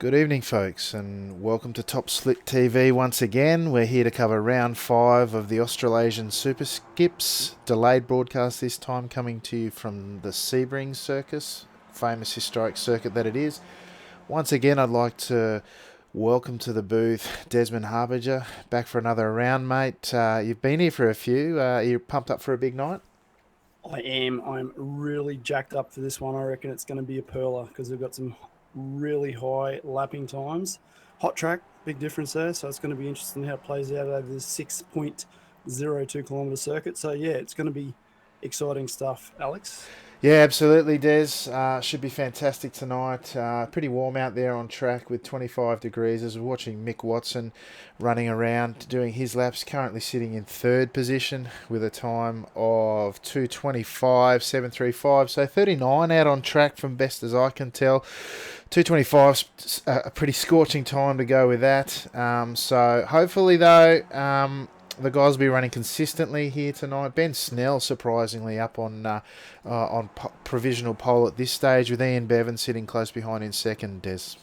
Good evening, folks, and welcome to Top Slick TV once again. We're here to cover round 5 of the Australasian Superskips. Delayed broadcast this time, coming to you from the Sebring circus, famous historic circuit that it is. Once again, I'd like to welcome to the booth Desmond Harbinger, back for another round, mate. You've been here for a few. You're pumped up for a big night? I am. I'm really jacked up for this one. I reckon it's going to be a perler because we've got some really high lapping times. Hot track, big difference there. So it's going to be interesting how it plays out over the 6.02 kilometre circuit. So yeah, it's going to be exciting stuff, Alex. Yeah, absolutely, Des. Should be fantastic tonight. Pretty warm out there on track with 25 degrees as we're watching Mick Watson running around doing his laps, currently sitting in third position with a time of 2:25.735. So 39 out on track from best as I can tell. 2:25's a pretty scorching time to go with that. So hopefully, though, the guys will be running consistently here tonight. Ben Snell, surprisingly, up on provisional pole at this stage, with Ian Bevan sitting close behind in second. Des.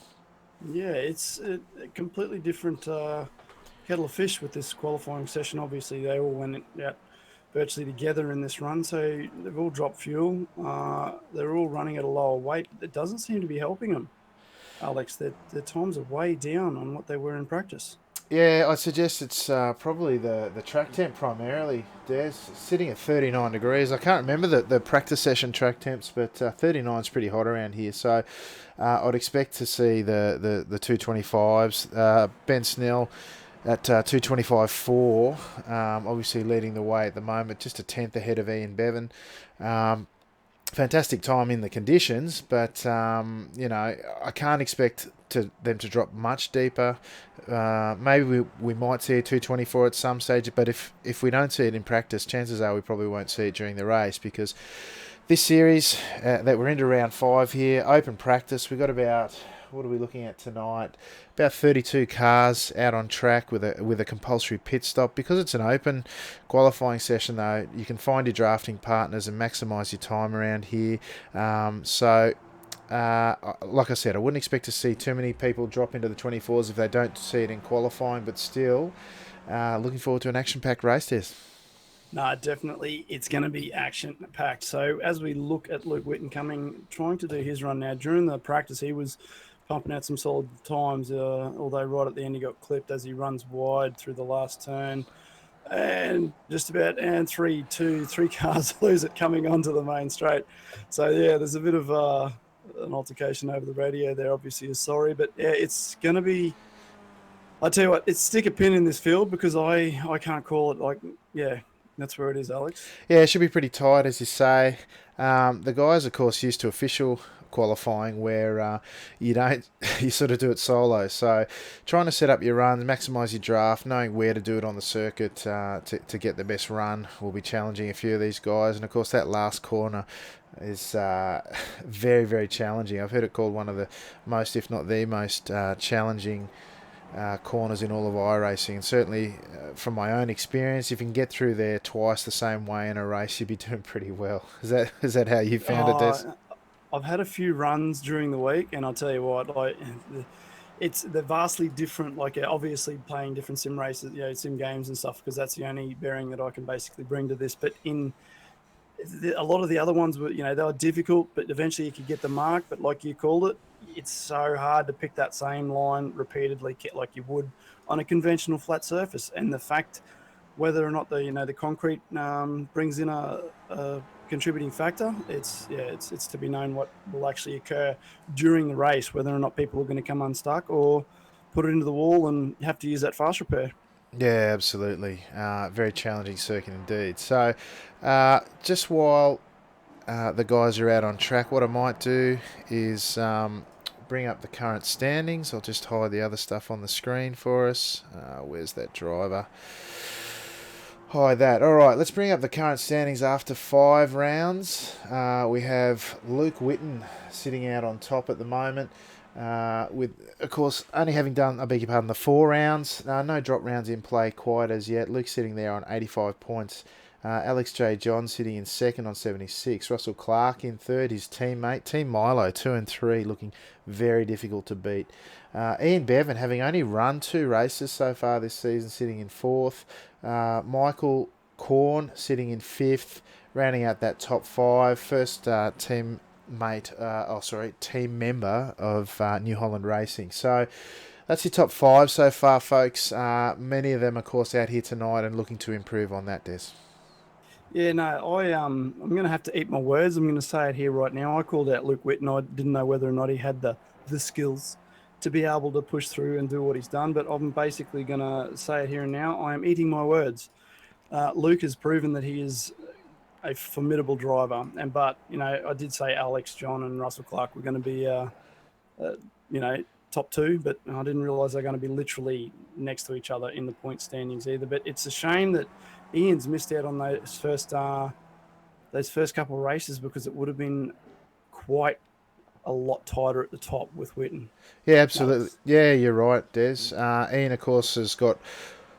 Yeah, it's a completely different kettle of fish with this qualifying session. Obviously, they all went out virtually together in this run, so they've all dropped fuel. They're all running at a lower weight. It doesn't seem to be helping them, Alex. Their times are way down on what they were in practice. Yeah, I suggest it's probably the track temp primarily. Des, sitting at 39 degrees. I can't remember the practice session track temps, but 39 is pretty hot around here. So I'd expect to see the 225s. Ben Snell at 225.4, obviously leading the way at the moment, just a tenth ahead of Ian Bevan. Fantastic time in the conditions, but I can't expect them to drop much deeper. Maybe we might see a 224 at some stage, but if we don't see it in practice, chances are we probably won't see it during the race, because this series that we're into round 5 here, open practice, we've got about, what are we looking at tonight? About 32 cars out on track with a compulsory pit stop. Because it's an open qualifying session, though, you can find your drafting partners and maximise your time around here. Like I said, I wouldn't expect to see too many people drop into the 24s if they don't see it in qualifying, but still, looking forward to an action-packed race test. No, definitely, it's going to be action-packed. So as we look at Luke Whitten trying to do his run now, during the practice, he was pumping out some solid times, although right at the end he got clipped as he runs wide through the last turn. And just about three cars lose it coming onto the main straight. So yeah, there's a bit of an altercation over the radio there. Obviously, is sorry, but yeah, it's going to be. I tell you what, it's stick a pin in this field because I can't call it. Like, yeah, that's where it is, Alex. Yeah, it should be pretty tight, as you say. The guys, of course, used to official qualifying where you don't you sort of do it solo. So trying to set up your runs, maximise your draft, knowing where to do it on the circuit to get the best run will be challenging a few of these guys. And of course, that last corner is very, very challenging. I've heard it called one of the most, if not the most, challenging corners in all of iRacing, and certainly from my own experience, if you can get through there twice the same way in a race, you'd be doing pretty well. Is that how you found it, Des? I've had a few runs during the week, and I'll tell you what, like they're vastly different. Like obviously playing different sim races, sim games and stuff, because that's the only bearing that I can basically bring to this. But in a lot of the other ones were, they were difficult, but eventually you could get the mark. But like you called it, it's so hard to pick that same line repeatedly like you would on a conventional flat surface. And the fact whether or not the concrete brings in a contributing factor, it's to be known what will actually occur during the race, whether or not people are going to come unstuck or put it into the wall and have to use that fast repair. Yeah, absolutely. Very challenging circuit indeed. So, just while the guys are out on track, what I might do is bring up the current standings. I'll just hide the other stuff on the screen for us. Where's that driver? Hide that. All right, let's bring up the current standings after 5 rounds. We have Luke Whitten sitting out on top at the moment. With, of course, only having done, I beg your pardon, the 4 rounds. No drop rounds in play quite as yet. Luke's sitting there on 85 points Alex J. John sitting in second on 76. Russell Clark in third. His teammate, Team Milo, 2 and 3, looking very difficult to beat. Ian Bevan, having only run 2 races so far this season, sitting in fourth. Michael Corn sitting in fifth, rounding out that top 5. First team member of New Holland Racing. So that's your top 5 so far, folks. Many of them, of course, out here tonight and looking to improve on that, Des. Yeah, no, I'm going to have to eat my words. I'm going to say it here right now. I called out Luke Whitten. I didn't know whether or not he had the skills to be able to push through and do what he's done, but I'm basically going to say it here and now. I am eating my words. Luke has proven that he is a formidable driver, but I did say Alex, John, and Russell Clark were going to be top 2, but I didn't realise they're going to be literally next to each other in the point standings either. But it's a shame that Ian's missed out on those first couple of races, because it would have been quite a lot tighter at the top with Whitten. Yeah, absolutely. Yeah, you're right, Des. Ian, of course, has got,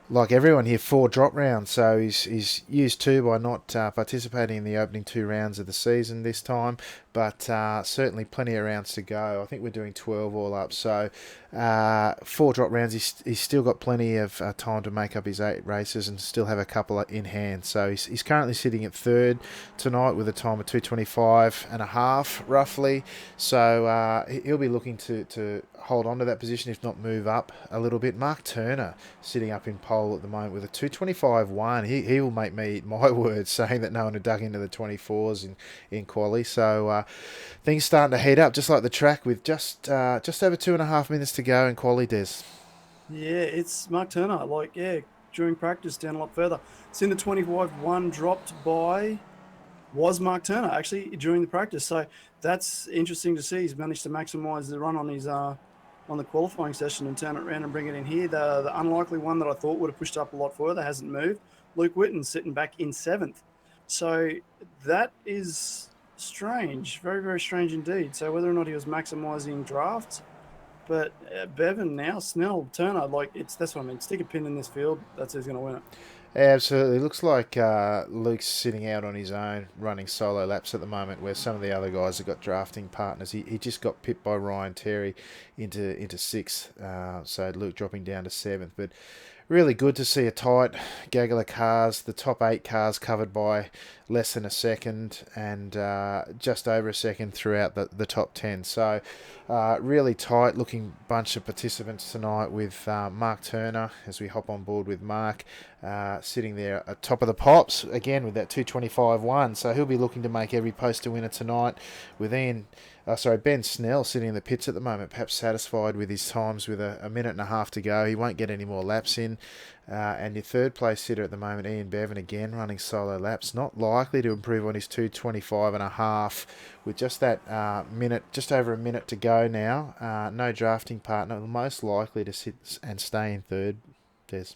like everyone here, 4 drop rounds, so he's used 2 by not participating in the opening 2 rounds of the season this time, but certainly plenty of rounds to go. I think we're doing 12 all up, so 4 drop rounds. He's still got plenty of time to make up his 8 races and still have a couple in hand. So he's currently sitting at third tonight with a time of 2:25 and a half roughly. So he'll be looking to hold on to that position, if not move up a little bit. Mark Turner sitting up in pole at the moment with a 2:25.1. He will make me eat my words, saying that no one had dug into the 24s in quali. So things starting to heat up, just like the track, with just over 2.5 minutes to go in quali, Des. Yeah, it's Mark Turner. During practice down a lot further. It's in the 25.1 dropped by was Mark Turner actually during the practice. So that's interesting to see. He's managed to maximise the run on his on the qualifying session and turn it around and bring it in here. The unlikely one that I thought would have pushed up a lot further hasn't moved. Luke Whitten sitting back in 7th. So that is strange, very, very strange indeed. So whether or not he was maximising drafts, but Bevan now, Snell, Turner, that's what I mean. Stick a pin in this field. That's who's going to win it. Absolutely. Looks like Luke's sitting out on his own, running solo laps at the moment, where some of the other guys have got drafting partners. He just got pipped by Ryan Terry into 6th, so Luke dropping down to 7th. But really good to see a tight gaggle of cars, the top 8 cars covered by less than a second and just over a second throughout the top 10. So really tight looking bunch of participants tonight, with Mark Turner, as we hop on board with Mark, sitting there at top of the pops again with that 2:25.1. So he'll be looking to make every poster winner tonight, with Ben Snell sitting in the pits at the moment, perhaps satisfied with his times with a minute and a half to go. He won't get any more laps in. And your third place sitter at the moment, Ian Bevan, again running solo laps, not likely to improve on his 2:25 and a half, with just that just over a minute to go now. No drafting partner, most likely to sit and stay in third, Des.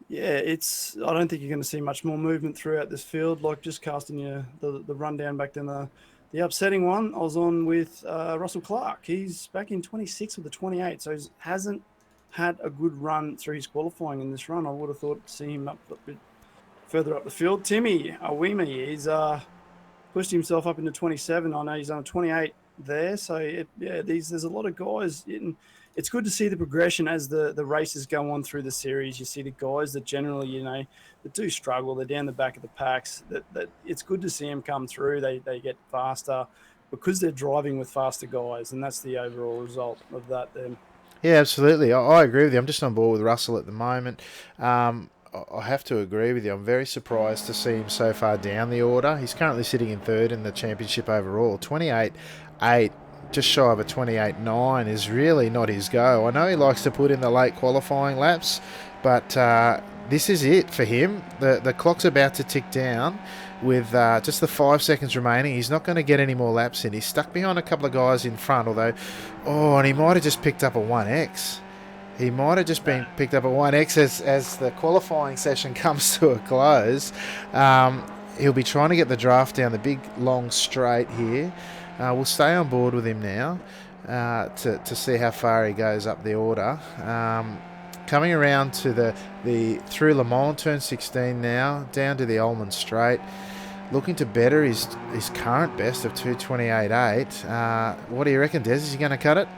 Yeah, I don't think you're going to see much more movement throughout this field. Just casting the rundown back then, the upsetting one I was on with Russell Clark. He's back in 26 with a 28, so he hasn't had a good run through his qualifying in this run. I would have thought to see him up a bit further up the field. Timmy Awimi, he's pushed himself up into 27. I know he's on a 28 there. So there's a lot of guys. It's good to see the progression as the races go on through the series. You see the guys that generally, that do struggle. They're down the back of the packs. That it's good to see them come through. They get faster because they're driving with faster guys, and that's the overall result of that then. Yeah, absolutely. I agree with you. I'm just on board with Russell at the moment. I have to agree with you. I'm very surprised to see him so far down the order. He's currently sitting in third in the championship overall. 28.8, just shy of a 28.9 is really not his go. I know he likes to put in the late qualifying laps, but this is it for him. The clock's about to tick down with just the 5 seconds remaining. He's not going to get any more laps in. He's stuck behind a couple of guys in front, and he might have just picked up a 1X. He might have just been picked up a 1X as the qualifying session comes to a close. He'll be trying to get the draft down the big, long straight here. We'll stay on board with him now to see how far he goes up the order. coming around to the through Le Mans, turn 16 now, down to the Ullman Straight, looking to better his current best of 2:28.8. What do you reckon, Des? Is he going to cut it?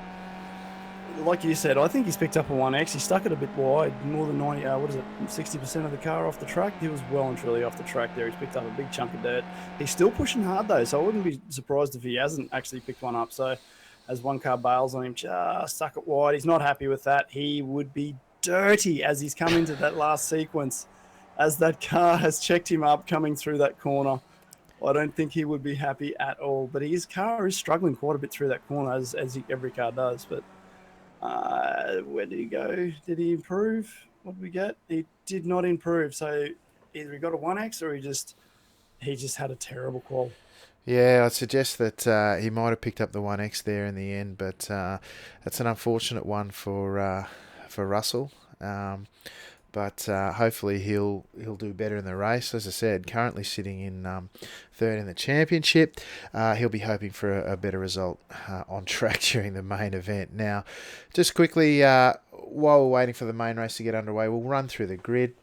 Like you said, I think he's picked up a 1X. He stuck it a bit wide, more than 90, what is it, 60% of the car off the track. He was well and truly off the track there. He's picked up a big chunk of dirt. He's still pushing hard, though, so I wouldn't be surprised if he hasn't actually picked one up. So as one car bails on him, just stuck it wide. He's not happy with that. He would be dirty as he's come into that last sequence, as that car has checked him up coming through that corner. I don't think he would be happy at all. But his car is struggling quite a bit through that corner, as every car does. But where did he go? Did he improve? What did we get? He did not improve. So either he got a 1X or he just had a terrible qual. Yeah, I'd suggest that he might have picked up the 1X there in the end, but that's an unfortunate one for Russell. But hopefully he'll do better in the race. As I said, currently sitting in third in the championship. He'll be hoping for a better result on track during the main event. Now, just quickly, while we're waiting for the main race to get underway, we'll run through the grid.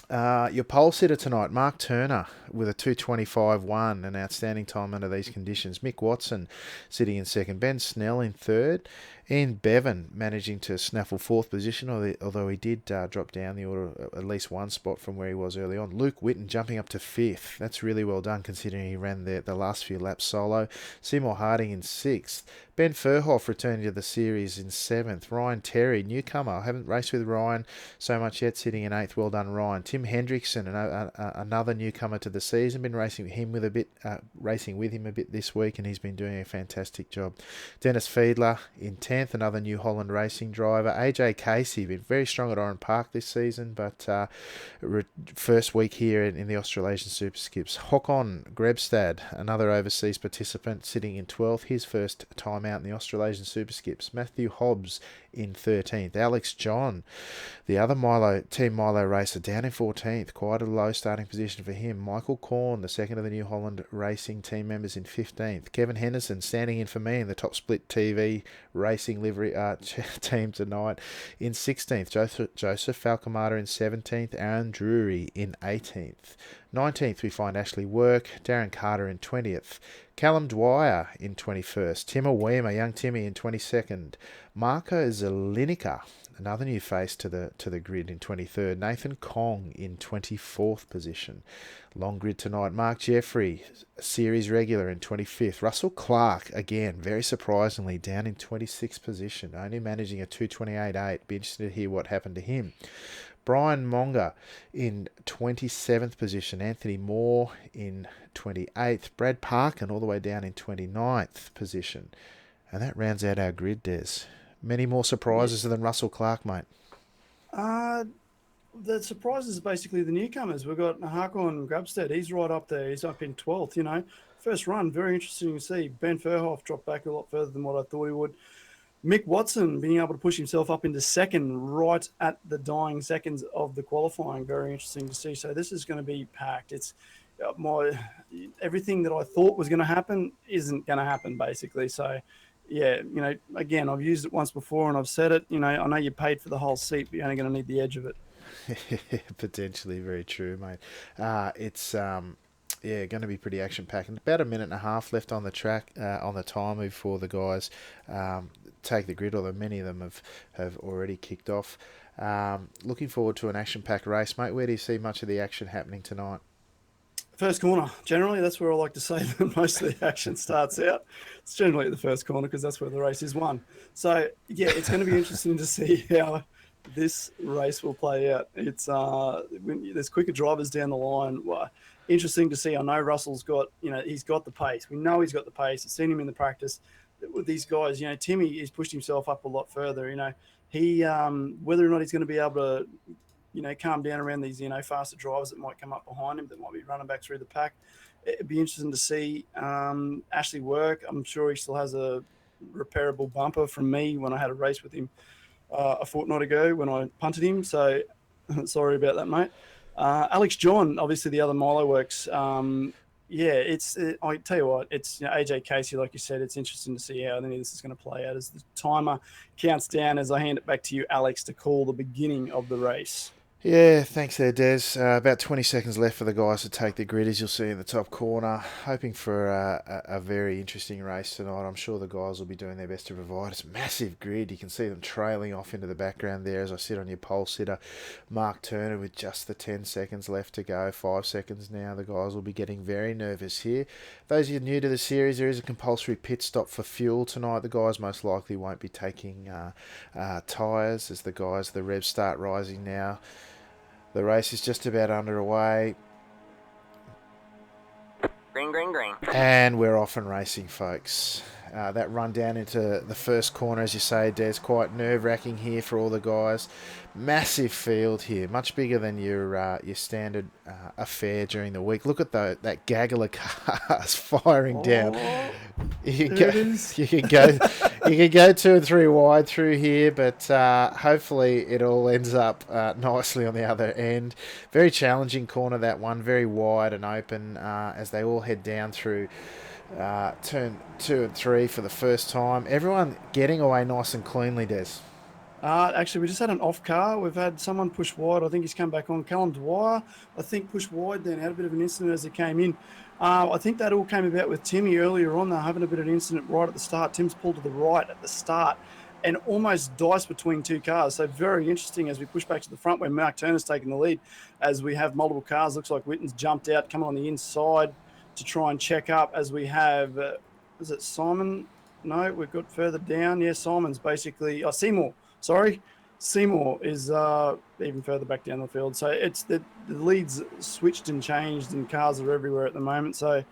Your pole sitter tonight, Mark Turner, with a 2:25.1, an outstanding time under these conditions. Mick Watson sitting in second. Ben Snell in third. Ian Bevan managing to snaffle fourth position, although he did drop down the order at least one spot from where he was early on. Luke Whitten jumping up to fifth. That's really well done considering he ran the last few laps solo. Seymour Harding in sixth. Ben Furhoff returning to the series in seventh. Ryan Terry, newcomer. I haven't raced with Ryan so much yet, sitting in eighth. Well done, Ryan. Tim Hendrickson, another newcomer to the season. Been racing with him a bit this week, and he's been doing a fantastic job. Dennis Fiedler in 10th, another New Holland racing driver. AJ Casey, been very strong at Oran Park this season, but first week here in the Australasian Superskips. Håkon Grebstad, another overseas participant, sitting in 12th, his first time out in the Australasian Superskips. Matthew Hobbs in 13th. Alex John, the other Team Milo racer, down in 14th. Quite a low starting position for him. Michael Korn, the second of the New Holland racing team members, in 15th. Kevin Henderson standing in for me in the Top Split TV racing livery team tonight in 16th. Joseph Falcamata in 17th. Aaron Drury in 18th. 19th, we find Ashley Work. Darren Carter in 20th. Callum Dwyer in 21st. Tim Awema, young Timmy, in 22nd. Marco Zelinica, another new face to the grid, in 23rd. Nathan Kong in 24th position. Long grid tonight. Mark Jeffrey, series regular, in 25th. Russell Clark, again, very surprisingly, down in 26th position, only managing a 2:28.8. Be interested to hear what happened to him. Brian Monga in 27th position. Anthony Moore in 28th. Brad Parkin all the way down in 29th position. And that rounds out our grid, Des. Many more surprises than Russell Clark, mate. The surprises are basically the newcomers. We've got Hakon Grabstead. He's right up there. He's up in 12th, First run, very interesting to see. Ben Furhoff dropped back a lot further than what I thought he would. Mick Watson being able to push himself up into second right at the dying seconds of the qualifying. Very interesting to see. So this is going to be packed. It's everything that I thought was going to happen isn't going to happen, basically. So, yeah, again, I've used it once before and I've said it. I know you paid for the whole seat, but you're only going to need the edge of it. Potentially very true, mate. It's going to be pretty action-packed. About a minute and a half left on the track, on the timer before the guys take the grid, although many of them have already kicked off. Looking forward to an action-packed race, mate. Where do you see much of the action happening tonight? First corner. Generally, that's where I like to say that most of the action starts out. It's generally at the first corner because that's where the race is won. So, yeah, it's going to be interesting to see how this race will play out. It's there's quicker drivers down the line. Interesting to see. I know Russell's got, he's got the pace. We know he's got the pace. I've seen him in the practice with these guys. Timmy has pushed himself up a lot further. He whether or not he's going to be able to, calm down around these, faster drivers that might come up behind him, that might be running back through the pack. It'd be interesting to see. Ashley Work, I'm sure he still has a repairable bumper from me when I had a race with him a fortnight ago when I punted him. So sorry about that, mate. Alex John, obviously the other Milo Works, Yeah, I tell you what, it's AJ Casey, like you said. It's interesting to see how any of this is going to play out as the timer counts down. As I hand it back to you, Alex, to call the beginning of the race. Yeah, thanks there, Des. About 20 seconds left for the guys to take the grid, as you'll see in the top corner. Hoping for a very interesting race tonight. I'm sure the guys will be doing their best to provide. It's a massive grid. You can see them trailing off into the background there as I sit on your pole sitter, Mark Turner, with just the 10 seconds left to go. 5 seconds now. The guys will be getting very nervous here. Those of you new to the series, there is a compulsory pit stop for fuel tonight. The guys most likely won't be taking tyres as the revs start rising now. The race is just about underway. Green, green, green. And we're off and racing, folks. That run down into the first corner, as you say, Des, quite nerve-wracking here for all the guys. Massive field here, much bigger than your standard affair during the week. Look at that gaggle of cars firing down. You can go 2 and 3 wide through here, but hopefully it all ends up nicely on the other end. Very challenging corner, that one, very wide and open as they all head down through turn 2 and 3 for the first time. Everyone getting away nice and cleanly, Des. Actually, we just had an off car. We've had someone push wide. I think he's come back on. Callum Dwyer, I think, pushed wide, then had a bit of an incident as he came in. I think that all came about with Timmy earlier on. They're having a bit of an incident right at the start. Tim's pulled to the right at the start and almost diced between 2 cars. So very interesting as we push back to the front where Mark Turner's taking the lead as we have multiple cars. Looks like Witten's jumped out, coming on the inside to try and check up as we have, is it Simon? No, we've got further down. Yeah, Simon's basically, Seymour. Sorry, Seymour is even further back down the field. So it's the leads switched and changed, and cars are everywhere at the moment. So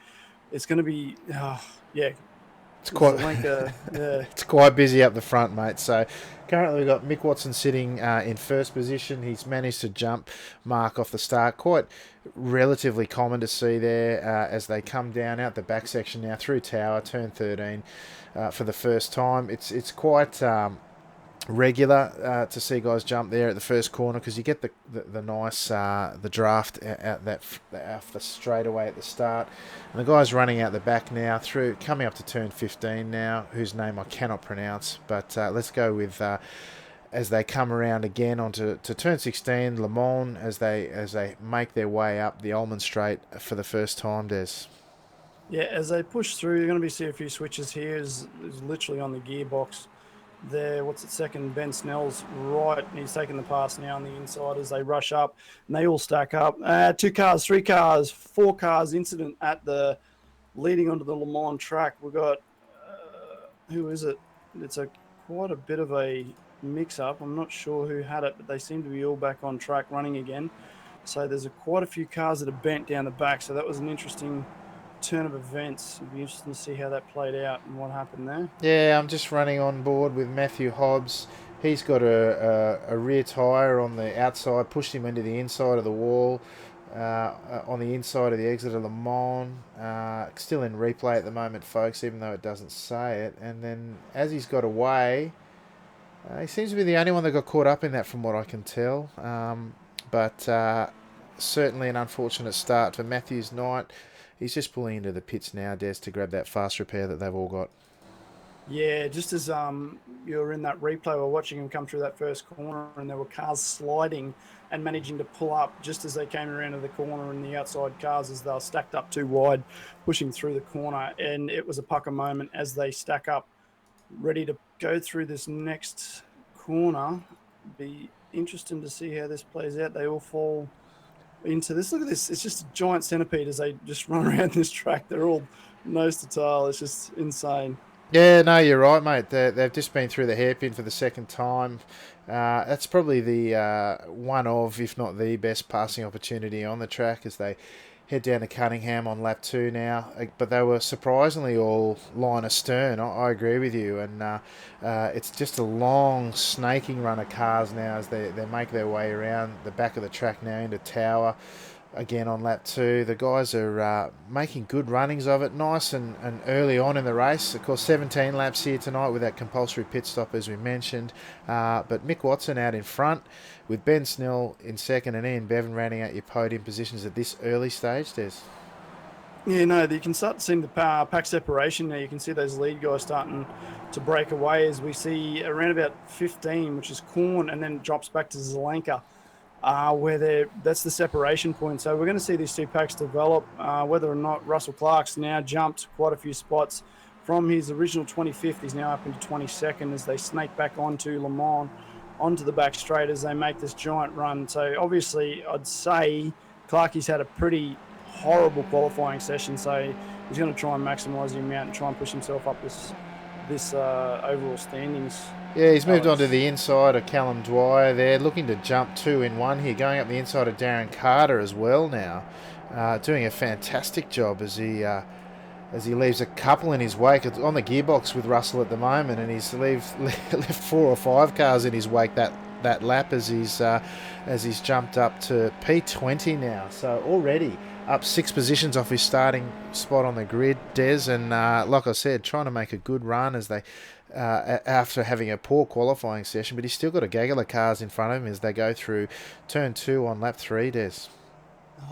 it's going to be, It's quite, yeah. it's quite busy up the front, mate. So currently we've got Mick Watson sitting in first position. He's managed to jump Mark off the start. Quite relatively common to see there as they come down out the back section now through Tower, turn 13 for the first time. It's quite regular to see guys jump there at the first corner because you get the nice the draft out off the straightaway at the start, and the guys running out the back now through coming up to turn 15 now, whose name I cannot pronounce, but let's go with as they come around again onto turn 16, Le Mans, as they make their way up the Ullman Straight for the first time, Des. Yeah, as they push through, you're going to see a few switches here. Is literally on the gearbox there. What's it? Second, Ben Snell's right. He's taking the pass now on the inside as they rush up, and they all stack up. 2 cars, 3 cars, 4 cars incident at the leading onto the Le Mans track. We've got who is it? It's quite a bit of a mix-up. I'm not sure who had it, but they seem to be all back on track running again. So there's quite a few cars that are bent down the back. So that was an interesting turn of events. It'd be interesting to see how that played out and what happened there. Yeah, I'm just running on board with Matthew Hobbs. He's got a rear tyre on the outside, pushed him into the inside of the wall, on the inside of the exit of Le Mans. Still in replay at the moment, folks, even though it doesn't say it. And then as he's got away, he seems to be the only one that got caught up in that from what I can tell. But certainly an unfortunate start for Matthew's night. He's just pulling into the pits now, Des, to grab that fast repair that they've all got. Yeah, just as you were in that replay, we were watching him come through that first corner, and there were cars sliding and managing to pull up just as they came around to the corner, and the outside cars as they were stacked up too wide, pushing through the corner. And it was a pucker moment as they stack up, ready to go through this next corner. Be interesting to see how this plays out. They all fall into this. Look at this. It's just a giant centipede as they just run around this track. They're all nose to tail. It's just insane. Yeah, no, you're right, mate. They've just been through the hairpin for the second time. That's probably the one of, if not the best passing opportunity on the track as they head down to Cunningham on lap 2 now. But they were surprisingly all line astern. I agree with you. And it's just a long snaking run of cars now as they make their way around the back of the track now into Tower. Again on lap 2, the guys are making good runnings of it, nice and early on in the race. Of course, 17 laps here tonight with that compulsory pit stop, as we mentioned. But Mick Watson out in front with Ben Snell in second and Ian Bevan rounding out your podium positions at this early stage, Des. Yeah, no, you can start seeing the pack separation now. You can see those lead guys starting to break away as we see around about 15, which is Corn, and then it drops back to Zelenka, that's the separation point. So we're going to see these two packs develop. Whether or not Russell Clark's now jumped quite a few spots from his original 25th, he's now up into 22nd as they snake back onto Le Mans, onto the back straight as they make this giant run. So obviously, I'd say Clarkie's had a pretty horrible qualifying session, so he's going to try and maximise the amount and try and push himself up this overall standings. Yeah, he's moved on to Alex. the inside of Callum Dwyer there, looking to jump 2 in 1 here, going up the inside of Darren Carter as well now. Doing a fantastic job as he leaves a couple in his wake. It's on the gearbox with Russell at the moment, and he's left 4 or 5 cars in his wake that lap as he's jumped up to P20 now. So already up 6 positions off his starting spot on the grid, Des, and like I said, trying to make a good run as they. After having a poor qualifying session, but he's still got a gaggle of cars in front of him as they go through turn 2 on lap 3, Des.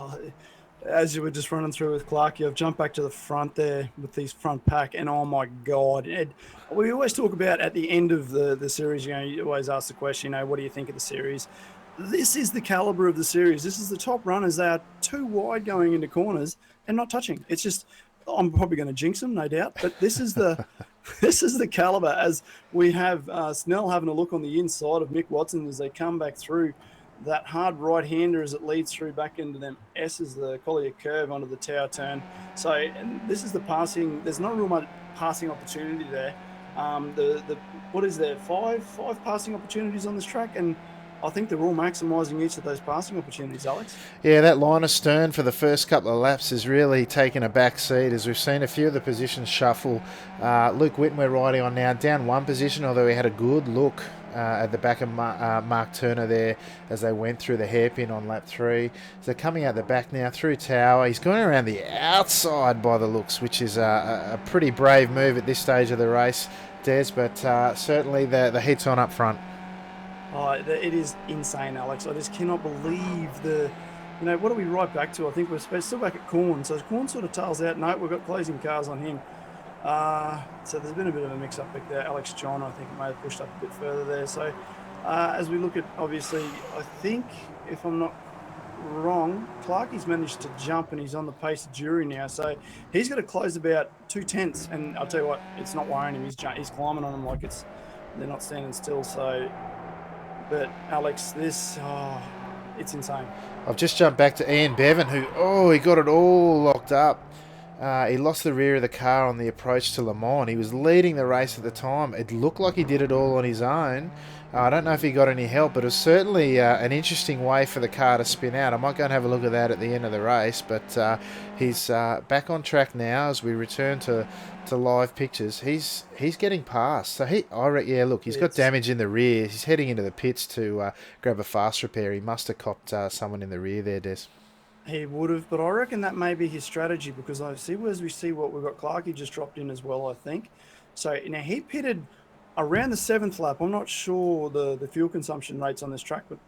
Oh, as you were just running through with Clarkie, I've jumped back to the front there with these front pack, and oh my God. We always talk about at the end of the series, you always ask the question, what do you think of the series? This is the caliber of the series. This is the top runners. They are too wide going into corners and not touching. It's just, I'm probably going to jinx them, no doubt, but this is the this is the caliber as we have Snell having a look on the inside of Mick Watson as they come back through that hard right-hander as it leads through back into them S's, the Collier curve onto the tower turn. So and this is the passing. There's not real much passing opportunity there. What is there? Five passing opportunities on this track, and I think they're all maximising each of those passing opportunities, Alex. Yeah, that line astern for the first couple of laps has really taken a back seat as we've seen a few of the positions shuffle. Luke Whitten we're riding on now, down 1 position, although he had a good look at the back of Mark Turner there as they went through the hairpin on lap 3. So they're coming out the back now through Tower. He's going around the outside by the looks, which is a pretty brave move at this stage of the race, Des, but certainly the heat's on up front. Oh, it is insane, Alex. I just cannot believe what are we right back to? I think we're still back at Corn. So as Corn sort of tails out, no, we've got closing cars on him. So there's been a bit of a mix-up back there. Alex John, I think, may have pushed up a bit further there. So as we look at, obviously, I think, if I'm not wrong, Clarkie's managed to jump and he's on the pace of Jury now. So he's got to close about 2/10. And I'll tell you what, it's not worrying him. He's climbing on them like they're not standing still. So... But Alex, it's insane. I've just jumped back to Ian Bevan, he got it all locked up. He lost the rear of the car on the approach to Le Mans. He was leading the race at the time. It looked like he did it all on his own. I don't know if he got any help, but it was certainly an interesting way for the car to spin out. I might go and have a look at that at the end of the race, but he's back on track now as we return to live pictures. He's getting past. So he's got damage in the rear. He's heading into the pits to grab a fast repair. He must have copped someone in the rear there, Des. He would have, but I reckon that may be his strategy because as we see what we've got, Clarkie just dropped in as well, I think. So now he pitted around the 7th lap. I'm not sure the fuel consumption rates on this track, but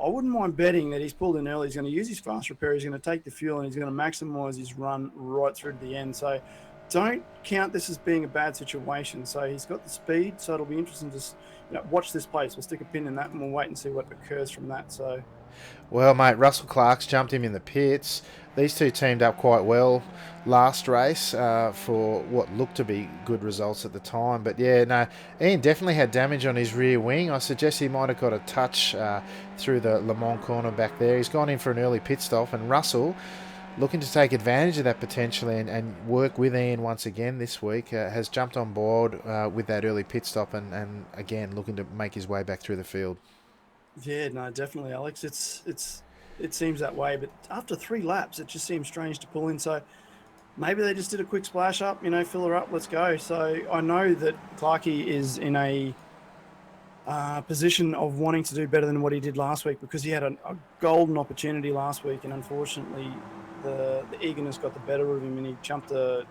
I wouldn't mind betting that he's pulled in early. He's going to use his fast repair. He's going to take the fuel and he's going to maximise his run right through to the end. So don't count this as being a bad situation. So he's got the speed, so it'll be interesting to watch this place. We'll stick a pin in that and we'll wait and see what occurs from that. So. Well, mate, Russell Clark's jumped him in the pits. These two teamed up quite well last race for what looked to be good results at the time. But yeah, no, Ian definitely had damage on his rear wing. I suggest he might have got a touch through the Le Mans corner back there. He's gone in for an early pit stop, and Russell, looking to take advantage of that potentially and work with Ian once again this week, has jumped on board with that early pit stop and again looking to make his way back through the field. Yeah, no, definitely, Alex. It seems that way, but after 3 laps, it just seems strange to pull in. So maybe they just did a quick splash up, fill her up, let's go. So I know that Clarkie is in a position of wanting to do better than what he did last week because he had a golden opportunity last week, and unfortunately, the eagerness got the better of him, and he jumped the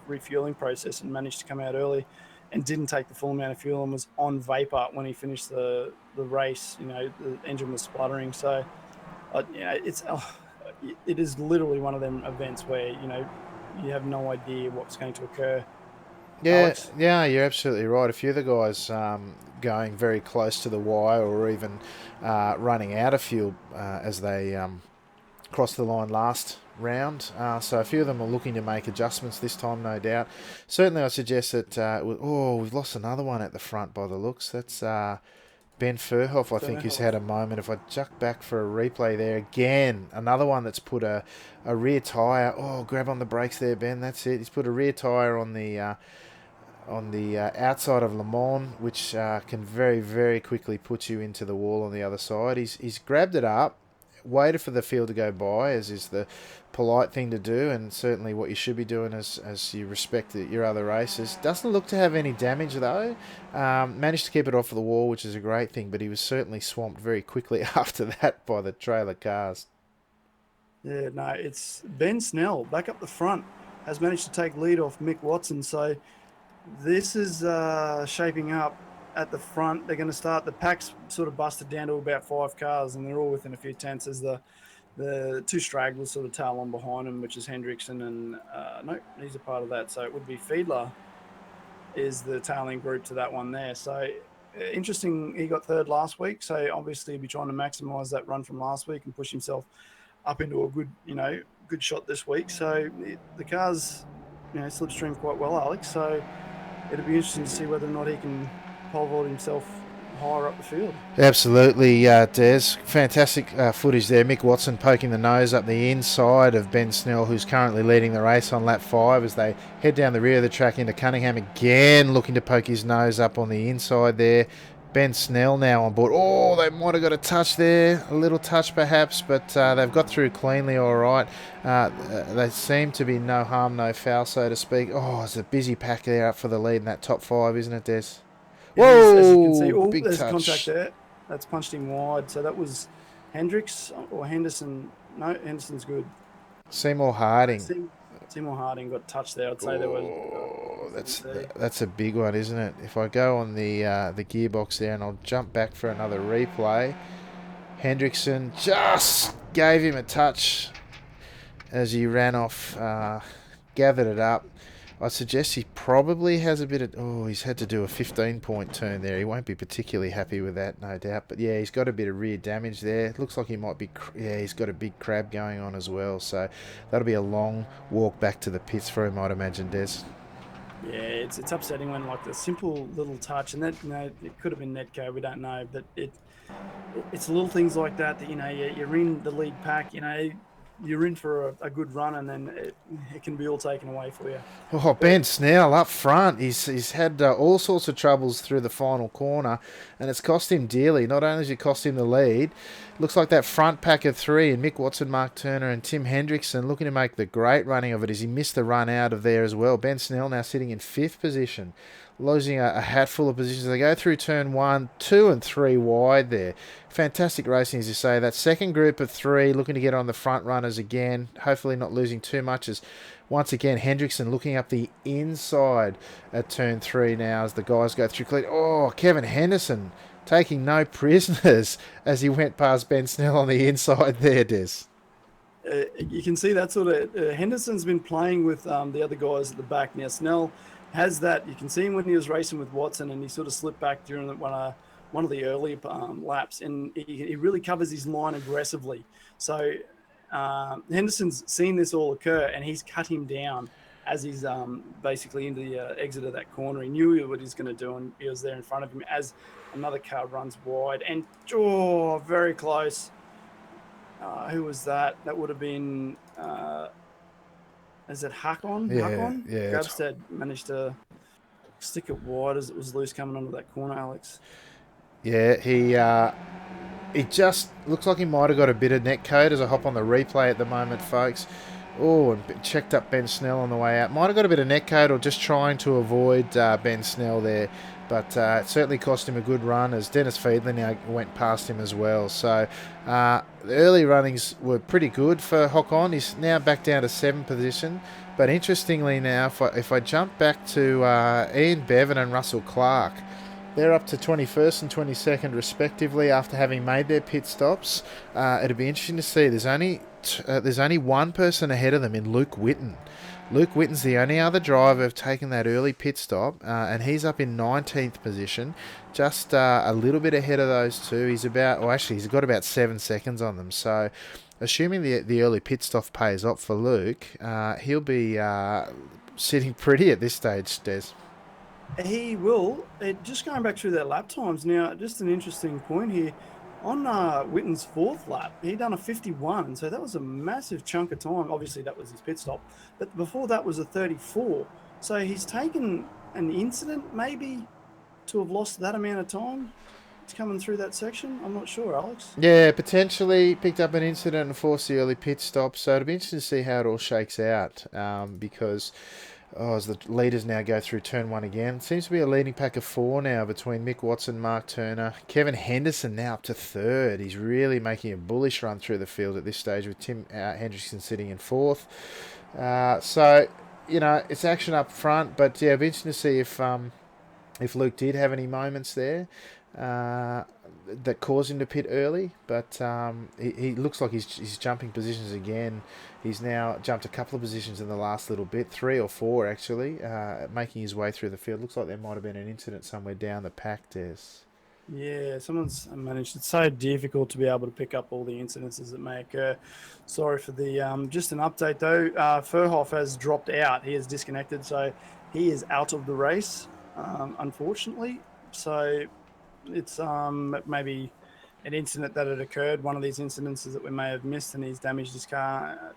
refueling process and managed to come out early. And didn't take the full amount of fuel and was on vapor when he finished the race. The engine was spluttering. So, it is literally one of them events where you have no idea what's going to occur. Yeah, Alex? yeah, you're absolutely right. A few of the guys going very close to the wire, or even running out of fuel as they crossed the line last round. So a few of them are looking to make adjustments this time, no doubt. Certainly, I suggest that. We've lost another one at the front by the looks. That's Ben Furhoff, I think, who's had a moment. If I juck back for a replay there again, another one that's put a rear tyre. Oh, grab on the brakes there, Ben. That's it. He's put a rear tyre on the outside of Le Mans, which can very, very quickly put you into the wall on the other side. He's grabbed it up, waited for the field to go by, as is the polite thing to do, and certainly what you should be doing as you respect your other races. Doesn't look to have any damage, though. Managed to keep it off the wall, which is a great thing, but he was certainly swamped very quickly after that by the trailer cars. Yeah, no, it's Ben Snell back up the front has managed to take lead off Mick Watson. So this is shaping up at the front. They're going to start. The pack's sort of busted down to about 5 cars, and they're all within a few tenths as the two stragglers sort of tail on behind them, which is Hendrickson and no, he's a part of that. So it would be Fiedler is the tailing group to that one there. So interesting. He got third last week, so obviously he'll be trying to maximise that run from last week and push himself up into a good shot this week. So the cars, slipstream quite well, Alex. So it'll be interesting to see whether or not he can pole vault himself higher up the field. Absolutely, Des. Fantastic footage there. Mick Watson poking the nose up the inside of Ben Snell, who's currently leading the race on lap 5 as they head down the rear of the track into Cunningham again, looking to poke his nose up on the inside there. Ben Snell now on board. Oh, they might have got a touch there, a little touch perhaps, but they've got through cleanly all right. They seem to be no harm, no foul, so to speak. Oh, it's a busy pack there up for the lead in that top 5, isn't it, Des? Whoa, as you can see, big there's touch. contact there. That's punched him wide. So that was Hendricks or Henderson. No, Henderson's good. Seymour Harding. Seymour Harding got touched there. I'd say there was. That's a big one, isn't it? If I go on the gearbox there and I'll jump back for another replay, Hendrickson just gave him a touch as he ran off, gathered it up. I suggest he probably has a bit of... Oh, he's had to do a 15-point turn there. He won't be particularly happy with that, no doubt. But yeah, he's got a bit of rear damage there. Looks like he might be... Yeah, he's got a big crab going on as well. So that'll be a long walk back to the pits for him, I'd imagine, Des. Yeah, it's upsetting when like the simple little touch, and that it could have been netco, we don't know, but it's little things like that you're in the lead pack, you're in for a good run, and then it can be all taken away for you. Oh, Ben Snell up front. He's had all sorts of troubles through the final corner, and it's cost him dearly. Not only has it cost him the lead, looks like that front pack of 3, and Mick Watson, Mark Turner, and Tim Hendrickson looking to make the great running of it as he missed the run out of there as well. Ben Snell now sitting in 5th position, losing a hatful of positions. They go through turn 1, 2, and 3 wide there. Fantastic racing, as you say. That second group of 3 looking to get on the front runners again, hopefully not losing too much, as once again Hendrickson looking up the inside at turn 3 now as the guys go through clean. Oh, Kevin Henderson taking no prisoners as he went past Ben Snell on the inside there, Des. You can see that sort of... Henderson's been playing with the other guys at the back. Now, Snell has that. You can see him when he was racing with Watson, and he sort of slipped back during one of the early laps, and he really covers his line aggressively. So Henderson's seen this all occur, and he's cut him down as he's basically into the exit of that corner. He knew what he's going to do, and he was there in front of him as another car runs wide. And very close. Who was that? That would have been... is it Hakon? Yeah, Hakon? yeah. Grabstead managed to stick it wide as it was loose coming onto that corner, Alex. Yeah, he just looks like he might have got a bit of net code as I hop on the replay at the moment, folks. Oh, and checked up Ben Snell on the way out. Might have got a bit of net code or just trying to avoid Ben Snell there. But it certainly cost him a good run as Dennis Fiedler now went past him as well. So the early runnings were pretty good for Hakon. He's now back down to 7th position. But interestingly now, if I jump back to Ian Bevan and Russell Clark, they're up to 21st and 22nd respectively after having made their pit stops. It'll be interesting to see. There's only one person ahead of them in Luke Whitten. Luke Witten's the only other driver who've taken that early pit stop, and he's up in 19th position, just a little bit ahead of those two. He's he's got about 7 seconds on them. So, assuming the early pit stop pays off for Luke, he'll be sitting pretty at this stage, Des. He will. Just going back through their lap times now, just an interesting point here. On Witten's fourth lap, he done a 51, so that was a massive chunk of time. Obviously, that was his pit stop, but before that was a 34. So he's taken an incident maybe to have lost that amount of time. It's coming through that section. I'm not sure, Alex. Yeah, potentially picked up an incident and forced the early pit stop. So it'll be interesting to see how it all shakes out, because as the leaders now go through turn one again, it seems to be a leading pack of four now between Mick Watson, Mark Turner, Kevin Henderson now up to third. He's really making a bullish run through the field at this stage with Tim Hendrickson sitting in fourth. So, it's action up front, but yeah, it'll be interesting to see if Luke did have any moments there that caused him to pit early, but he looks like he's jumping positions again. He's now jumped a couple of positions in the last little bit, 3 or 4 actually, making his way through the field. Looks like there might have been an incident somewhere down the pack, Des. Yeah, someone's managed. It's so difficult to be able to pick up all the incidences that may occur. Sorry for the just an update though. Furhoff has dropped out. He is disconnected, so he is out of the race, unfortunately. So it's maybe an incident that had occurred, one of these incidences that we may have missed, and he's damaged his car.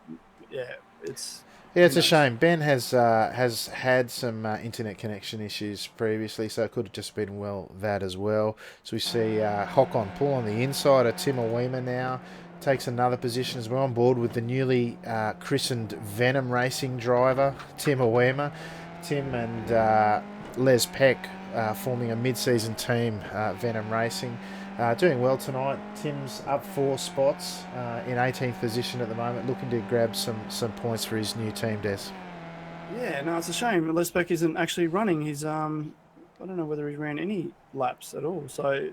It's a shame. Ben has had some internet connection issues previously, so it could have just been that as well. So we see Hock on pull on the inside of Tim Awema now. Takes another position as we're on board with the newly christened Venom Racing driver, Tim Awema. Tim and Les Peck forming a mid-season team, Venom Racing. Doing well tonight. Tim's up 4 spots in 18th position at the moment, looking to grab some points for his new team, Des. Yeah, no, it's a shame. Les Peck isn't actually running. He's I don't know whether he ran any laps at all. So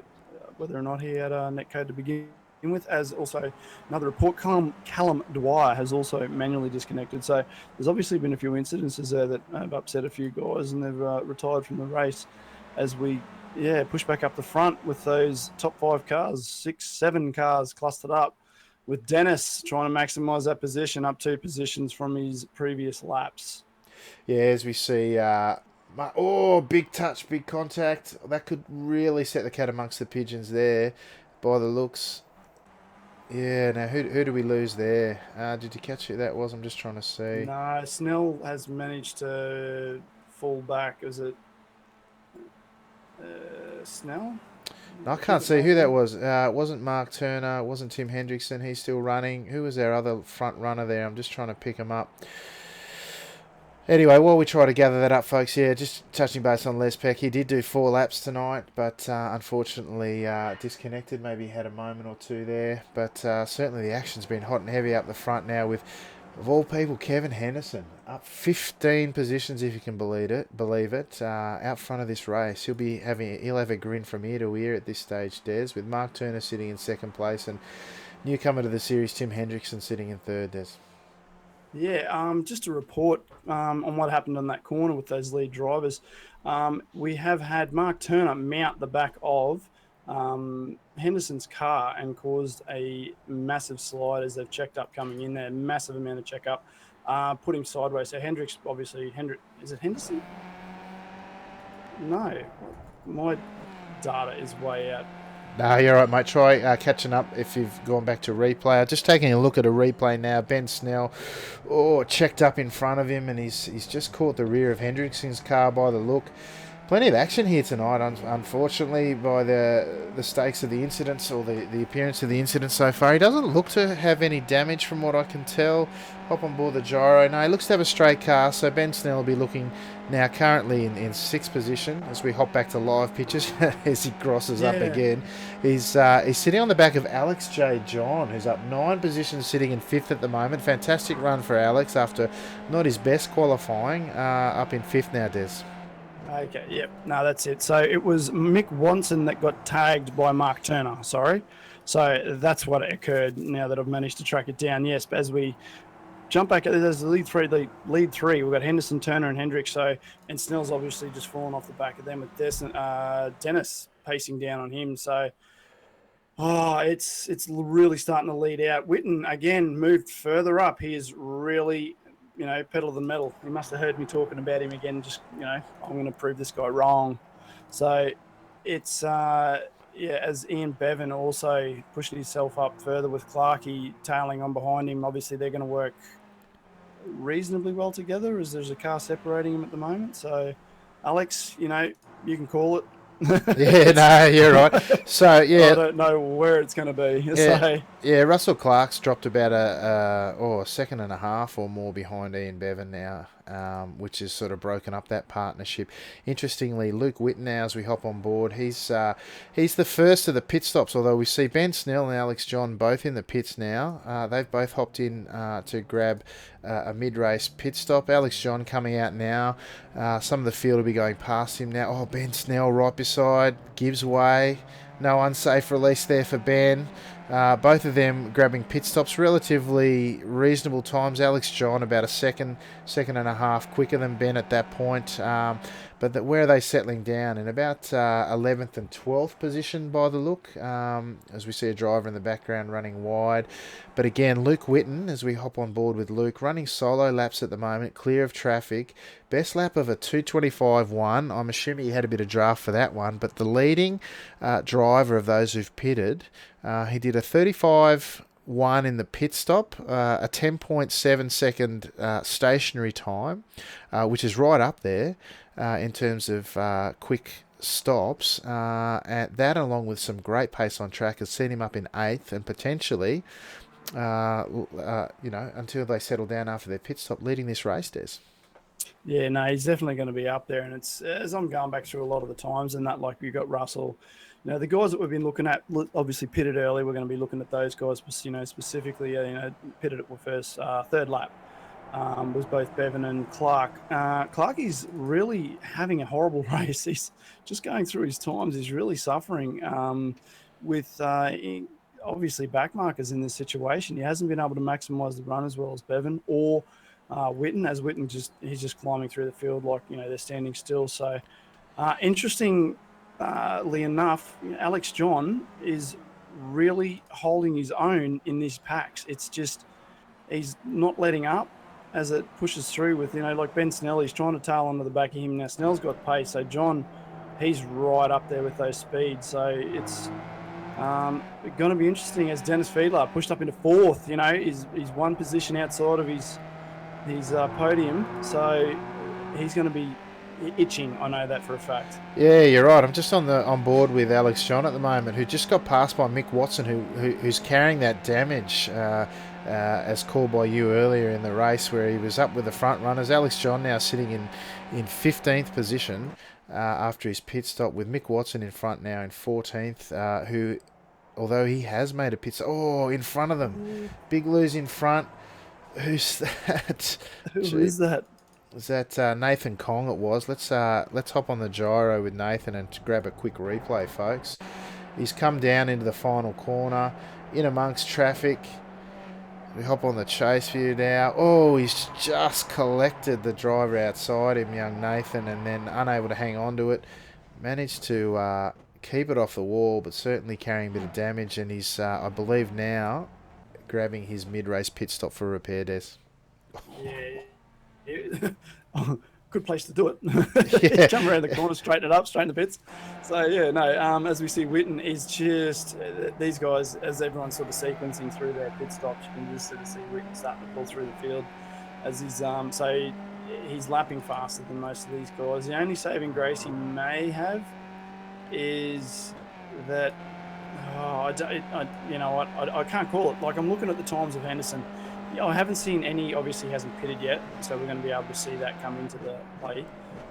whether or not he had a netcode to begin with, as also another report, Callum Dwyer has also manually disconnected. So there's obviously been a few incidences there that have upset a few guys, and they've retired from the race as we push back up the front with those top 5 cars, 6, 7 cars clustered up, with Dennis trying to maximise that position, up 2 positions from his previous laps. Yeah, as we see, big touch, big contact. That could really set the cat amongst the pigeons there, by the looks. Yeah, now who do we lose there? Did you catch who that was? I'm just trying to see. No, Snell has managed to fall back. Was it Snell? No, I can't see who that was. It wasn't Mark Turner. It wasn't Tim Hendrickson. He's still running. Who was our other front runner there? I'm just trying to pick him up. Anyway, while we try to gather that up, folks, just touching base on Les Peck. He did do 4 laps tonight, but unfortunately disconnected. Maybe he had a moment or two there. But certainly the action's been hot and heavy up the front now with, of all people, Kevin Henderson up 15 positions, if you can believe it, out front of this race. He'll have a grin from ear to ear at this stage, Des, with Mark Turner sitting in second place and newcomer to the series, Tim Hendrickson, sitting in third, Des. Yeah, just a report on what happened on that corner with those lead drivers. We have had Mark Turner mount the back of Henderson's car and caused a massive slide as they've checked up coming in there. Massive amount of check up. Put him sideways. So Hendricks, obviously, is it Henderson? No, my data is way out. No, you're right, mate. Try catching up if you've gone back to replay. Just taking a look at a replay now. Ben Snell, checked up in front of him, and he's just caught the rear of Hendrickson's car by the look. Plenty of action here tonight, unfortunately, by the stakes of the incidents or the appearance of the incident so far. He doesn't look to have any damage from what I can tell. Hop on board the gyro. No, he looks to have a straight car, so Ben Snell will be looking now currently in 6th position as we hop back to live pictures as he crosses up again. He's sitting on the back of Alex J. John, who's up 9 positions, sitting in 5th at the moment. Fantastic run for Alex after not his best qualifying, up in 5th now, Des. Okay, yep. No, that's it. So it was Mick Watson that got tagged by Mark Turner, sorry. So that's what occurred now that I've managed to track it down. Yes, but as we jump back. There's the lead three. The lead three. We've got Henderson, Turner, and Hendricks. So, and Snell's obviously just fallen off the back of them with Dennis pacing down on him. So, it's really starting to lead out. Witten again moved further up. He is really, pedal to the metal. He must have heard me talking about him again. Just I'm going to prove this guy wrong. So, it's as Ian Bevan also pushing himself up further with Clarkey tailing on behind him. Obviously, they're going to work reasonably well together as there's a car separating them at the moment. So, Alex, you can call it. Yeah, no, you're right. So, yeah. I don't know where it's going to be. Yeah, So, yeah, Russell Clark's dropped about a second and a half or more behind Ian Bevan now, which has sort of broken up that partnership. Interestingly, Luke Witten now, as we hop on board, he's the first of the pit stops, although we see Ben Snell and Alex John both in the pits now. They've both hopped in to grab a mid-race pit stop. Alex John coming out now. Some of the field will be going past him now. Oh, Ben Snell right beside, gives way. No unsafe release there for Ben. Both of them grabbing pit stops, relatively reasonable times. Alex John about a second and a half quicker than Ben at that point. But where are they settling down? In about 11th and 12th position by the look, as we see a driver in the background running wide. But again, Luke Witten, as we hop on board with Luke, running solo laps at the moment, clear of traffic. Best lap of a 2:25.1. I'm assuming he had a bit of draft for that one. But the leading driver of those who've pitted, he did a 35.1 in the pit stop, a 10.7 second stationary time, which is right up there in terms of quick stops. And that, along with some great pace on track, has seen him up in 8th and potentially, until they settle down after their pit stop, leading this race, Des. Yeah, no, he's definitely going to be up there. And it's, as I'm going back through a lot of the times and that, like we've got Russell, the guys that we've been looking at, obviously pitted early. We're going to be looking at those guys, specifically, pitted at first, third lap. Was both Bevan and Clark. Clark is really having a horrible race. He's just going through his times. He's really suffering with obviously back markers in this situation. He hasn't been able to maximise the run as well as Bevan or Witten, as Witten he's just climbing through the field like, they're standing still. So interestingly enough, Alex John is really holding his own in these packs. It's just he's not letting up as it pushes through with, like Ben Snell, he's trying to tail onto the back of him. Now Snell's got pace, so John, he's right up there with those speeds. So it's going to be interesting as Dennis Fiedler pushed up into 4th. He's one position outside of his podium, so he's going to be itching. I know that for a fact. Yeah, you're right. I'm just on board with Alex John at the moment, who just got passed by Mick Watson, who's carrying that damage. As called by you earlier in the race, where he was up with the front runners. Alex John now sitting in 15th position after his pit stop, with Mick Watson in front now in 14th, who, although he has made a pit stop, in front of them. Big lose in front. Who's that? Who is that? Was that Nathan Kong it was? Let's hop on the gyro with Nathan and grab a quick replay, folks. He's come down into the final corner, in amongst traffic. We hop on the chase view now. Oh, he's just collected the driver outside him, young Nathan, and then unable to hang on to it. Managed to keep it off the wall, but certainly carrying a bit of damage, and he's, I believe now, grabbing his mid-race pit stop for repair, Des. Yeah. Good place to do it. Jump around the corner, straighten it up, straighten the bits. So, as we see, Witten is just, these guys, as everyone's sort of sequencing through their pit stops, you can just sort of see Witten starting to pull through the field as he's, so he's lapping faster than most of these guys. The only saving grace he may have is that, I can't call it. Like, I'm looking at the times of Henderson. I haven't seen any, obviously he hasn't pitted yet, so we're going to be able to see that come into the play.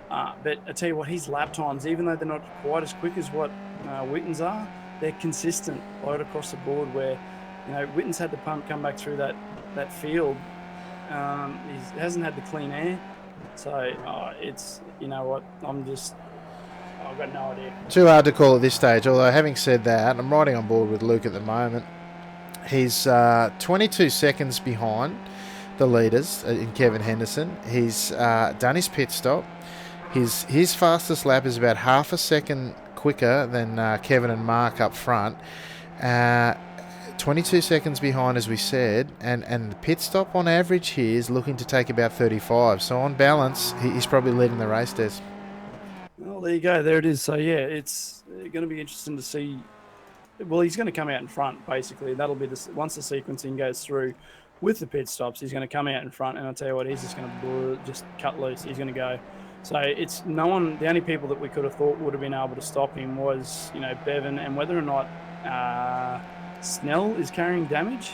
But I tell you what, his lap times, even though they're not quite as quick as what Witten's are, they're consistent right across the board where, Witten's had to come back through that field. He hasn't had the clean air. So it's, I've got no idea. Too hard to call at this stage, although having said that, I'm riding on board with Luke at the moment. He's 22 seconds behind the leaders in Kevin Henderson. He's done his pit stop. His fastest lap is about half a second quicker than Kevin and Mark up front. Uh, 22 seconds behind, as we said, and the pit stop on average here is looking to take about 35. So on balance, he's probably leading the race, Des. Well, there you go. There it is. So yeah, it's going to be interesting to see. Well, he's going to come out in front basically. That'll be once the sequencing goes through with the pit stops. He's going to come out in front, and I'll tell you what, he's just going to just cut loose. He's going to go. So it's no one. The only people that we could have thought would have been able to stop him was Bevan, and whether or not Snell is carrying damage.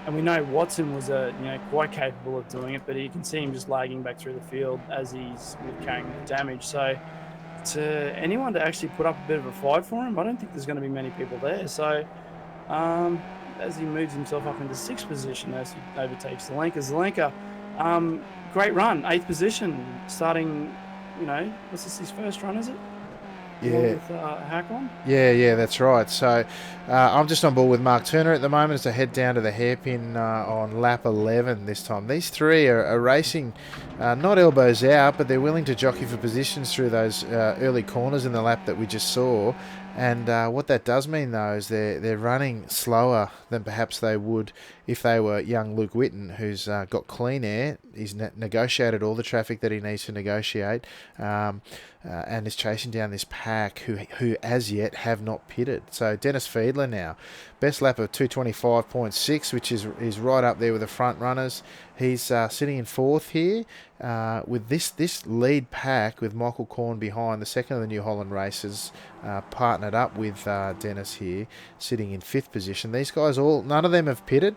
And we know Watson was quite capable of doing it, but you can see him just lagging back through the field as he's carrying the damage. So to anyone to actually put up a bit of a fight for him, I don't think there's going to be many people there. So as he moves himself up into sixth position, as he overtakes Zelenka, great run, 8th position, starting, what's this, his first run, is it? Yeah. With Hakon? Yeah, that's right. So I'm just on board with Mark Turner at the moment as I head down to the hairpin on lap 11 this time. These three are racing not elbows out, but they're willing to jockey for positions through those early corners in the lap that we just saw. And what that does mean, though, is they're running slower than perhaps they would if they were young Luke Whitten, who's got clean air. He's negotiated all the traffic that he needs to negotiate, and is chasing down this pack who as yet have not pitted. So Dennis Fiedler now, best lap of 225.6, which is right up there with the front runners. He's sitting in 4th here with this lead pack with Michael Corn behind. The second of the New Holland races partnered up with Dennis here, sitting in 5th position. These guys none of them have pitted.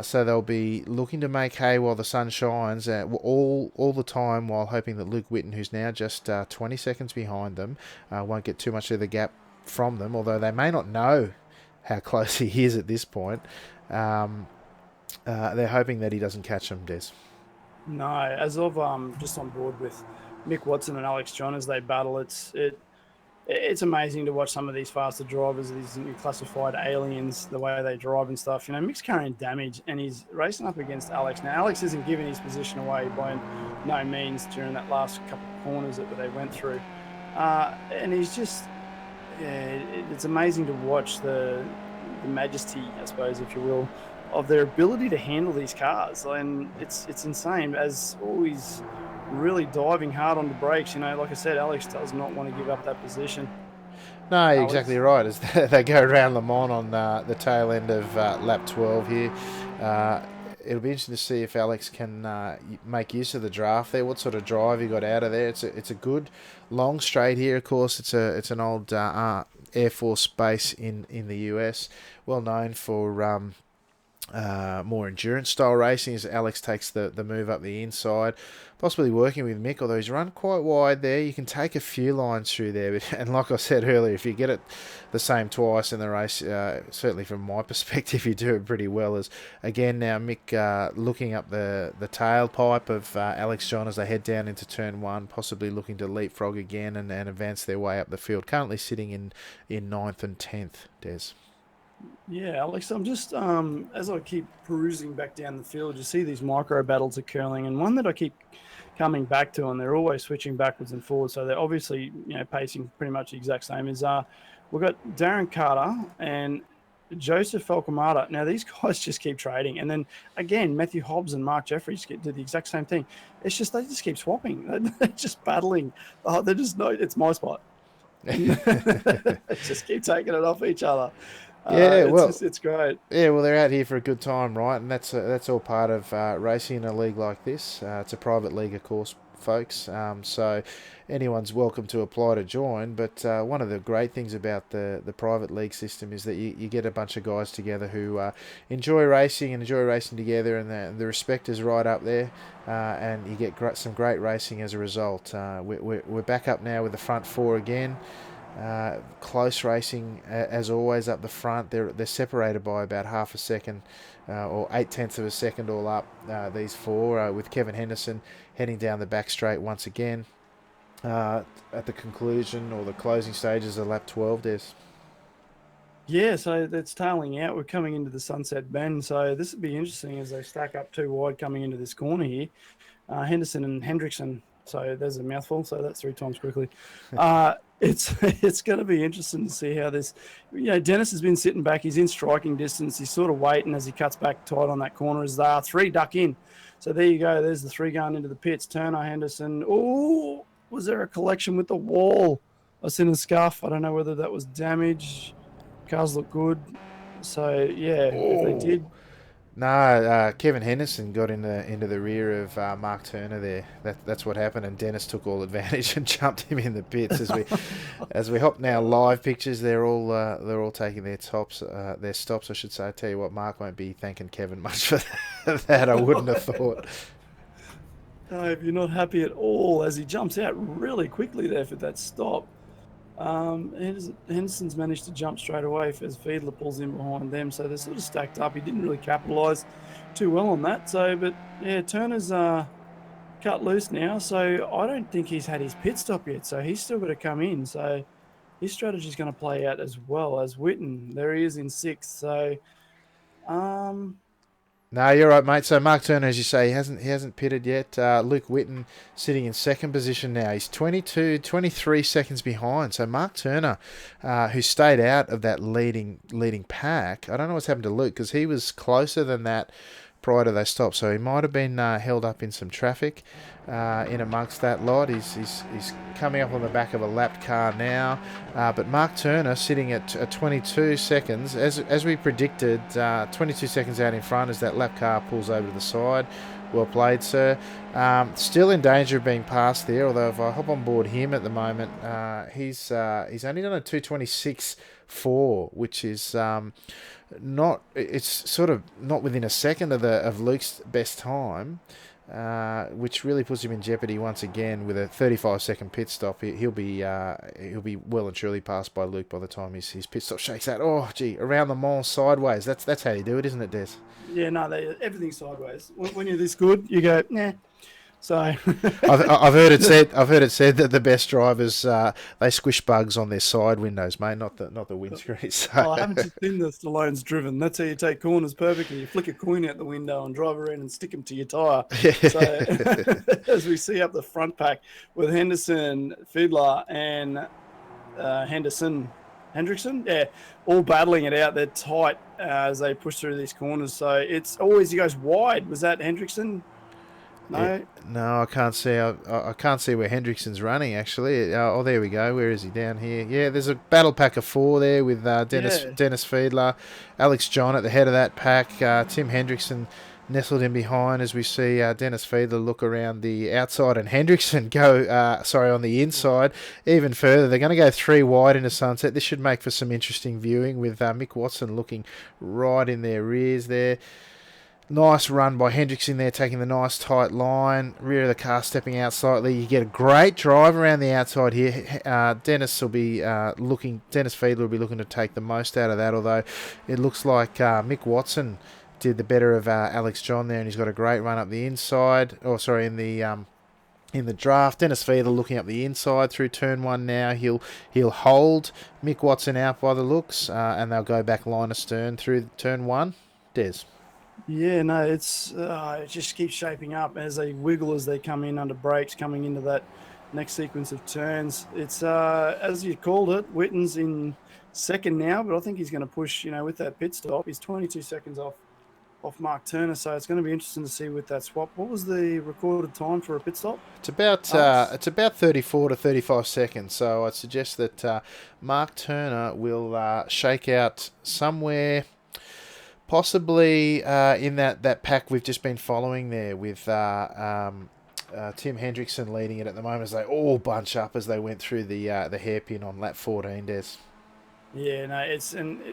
So they'll be looking to make hay while the sun shines all the time, while hoping that Luke Whitten, who's now just 20 seconds behind them, won't get too much of the gap from them, although they may not know how close he is at this point. They're hoping that he doesn't catch them, Des. No, as of just on board with Mick Watson and Alex John as they battle, it's amazing to watch some of these faster drivers, these new classified aliens, the way they drive and stuff. Mick's carrying damage and he's racing up against Alex. Now, Alex isn't giving his position away by no means during that last couple of corners that they went through. And he's just, it's amazing to watch the majesty, I suppose, if you will, of their ability to handle these cars. And it's insane. As always, really diving hard on the brakes. Like I said, Alex does not want to give up that position. No, you're exactly right. As they go around Le Mans on the tail end of lap 12 here, it'll be interesting to see if Alex can make use of the draft there. What sort of drive he got out of there? It's a good long straight here. Of course, it's an old Air Force base in the US, well known for more endurance style racing as Alex takes the move up the inside, possibly working with Mick, although he's run quite wide there. You can take a few lines through there, and like I said earlier, if you get it the same twice in the race, certainly from my perspective, you do it pretty well. As again now Mick looking up the tailpipe of Alex John as they head down into turn 1, possibly looking to leapfrog again and advance their way up the field, currently sitting in 9th and 10th, Des. Yeah, Alex, I'm just, as I keep perusing back down the field, you see these micro battles occurring, and one that I keep coming back to, and they're always switching backwards and forwards, so they're obviously, pacing pretty much the exact same, is we've got Darren Carter and Joseph Falcomata. Now, these guys just keep trading, and then, again, Matthew Hobbs and Mark Jeffries do the exact same thing. It's just, they just keep swapping. They're just battling. They're just, no, it's my spot. Just keep taking it off each other. It's great. Yeah, well, they're out here for a good time, right? And that's all part of racing in a league like this. It's a private league, of course, folks. So anyone's welcome to apply to join. But one of the great things about the private league system is that you get a bunch of guys together who enjoy racing together, and the respect is right up there. And you get some great racing as a result. We're back up now with the front 4 again. Close racing as always up the front. They're separated by about half a second or 0.8 of a second all up, these 4, with Kevin Henderson heading down the back straight once again at the conclusion or the closing stages of lap 12, Des. Yeah, so that's tailing out. We're coming into the sunset bend, so this would be interesting as they stack up too wide coming into this corner here. Henderson and Hendrickson. So there's a mouthful. So that's three times quickly. It's it's going to be interesting to see how this. Dennis has been sitting back. He's in striking distance. He's sort of waiting as he cuts back tight on that corner as they are. Three duck in. So there you go. There's the three going into the pits. Turner, Henderson. Oh, was there a collection with the wall? I seen a scuff. I don't know whether that was damage. Cars look good. So yeah, if they Oh. did, No, Kevin Henderson got into the rear of Mark Turner there. That's what happened, and Dennis took all advantage and jumped him in the pits as we hop now live pictures. They're all taking their stops. I should say. I tell you what, Mark won't be thanking Kevin much for that. I wouldn't have thought. if you're not happy at all, as he jumps out really quickly there for that stop. Henderson's managed to jump straight away as Fiedler pulls in behind them, so they're sort of stacked up. He didn't really capitalise too well on that. So, but yeah, Turner's cut loose now, so I don't think he's had his pit stop yet. So he's still got to come in. So his strategy is going to play out as well as Witten. There he is in sixth. So, No, you're right, mate. So Mark Turner, as you say, he hasn't pitted yet. Luke Witten sitting in second position now. He's 23 seconds behind. So Mark Turner, who stayed out of that leading pack, I don't know what's happened to Luke because he was closer than that prior to they stopped. So he might have been held up in some traffic in amongst that lot. He's coming up on the back of a lapped car now. But Mark Turner sitting at 22 seconds, as we predicted, 22 seconds out in front as that lap car pulls over to the side. Well played, sir. Still in danger of being passed there, although if I hop on board him at the moment, he's only done a 2:26.4, which is not. It's sort of not within a second of Luke's best time. Which really puts him in jeopardy once again with a 35-second pit stop. He'll be well and truly passed by Luke by the time his pit stop shakes out. Oh, gee, around the mile sideways. That's how you do it, isn't it, Des? yeah, no, everything's sideways. When you're this good, you go, nah. So I've heard it said. I've heard it said that the best drivers they squish bugs on their side windows, mate, not the windscreen. So. Oh, I haven't seen the Stallone's driven. That's how you take corners perfectly. You flick a coin out the window and drive around and stick them to your tyre. So as we see up the front pack with Henderson, Fiedler, and Hendrickson, yeah, all battling it out. They're tight as they push through these corners. So it's always, he goes wide. Was that Hendrickson? No. Yeah, no, I can't see. I can't see where Hendrickson's running. Actually, oh, there we go. Where is he? Down here. Yeah, there's a battle pack of four there with Dennis Fiedler, Alex John at the head of that pack. Tim Hendrickson nestled in behind as we see Dennis Fiedler look around the outside and Hendrickson go. On the inside even further. They're going to go three wide into sunset. This should make for some interesting viewing with Mick Watson looking right in their rears there. Nice run by Hendrickson there, taking the nice tight line. Rear of the car stepping out slightly. You get a great drive around the outside here. Dennis Fiedler will be looking to take the most out of that, although it looks like Mick Watson did the better of Alex John there, and he's got a great run up the inside. In the draft. Dennis Fiedler looking up the inside through turn one now. He'll hold Mick Watson out by the looks, and they'll go back line astern through turn one. Des. Yeah, no, it just keeps shaping up as they wiggle as they come in under brakes, coming into that next sequence of turns. It's as you called it, Witten's in second now, but I think he's going to push. With that pit stop, he's 22 seconds off Mark Turner, so it's going to be interesting to see with that swap. What was the recorded time for a pit stop? It's about 34 to 35 seconds. So I'd suggest that Mark Turner will shake out somewhere. Possibly in that pack we've just been following there with Tim Hendrickson leading it at the moment as they all bunch up as they went through the hairpin on lap 14, Des. Yeah, no,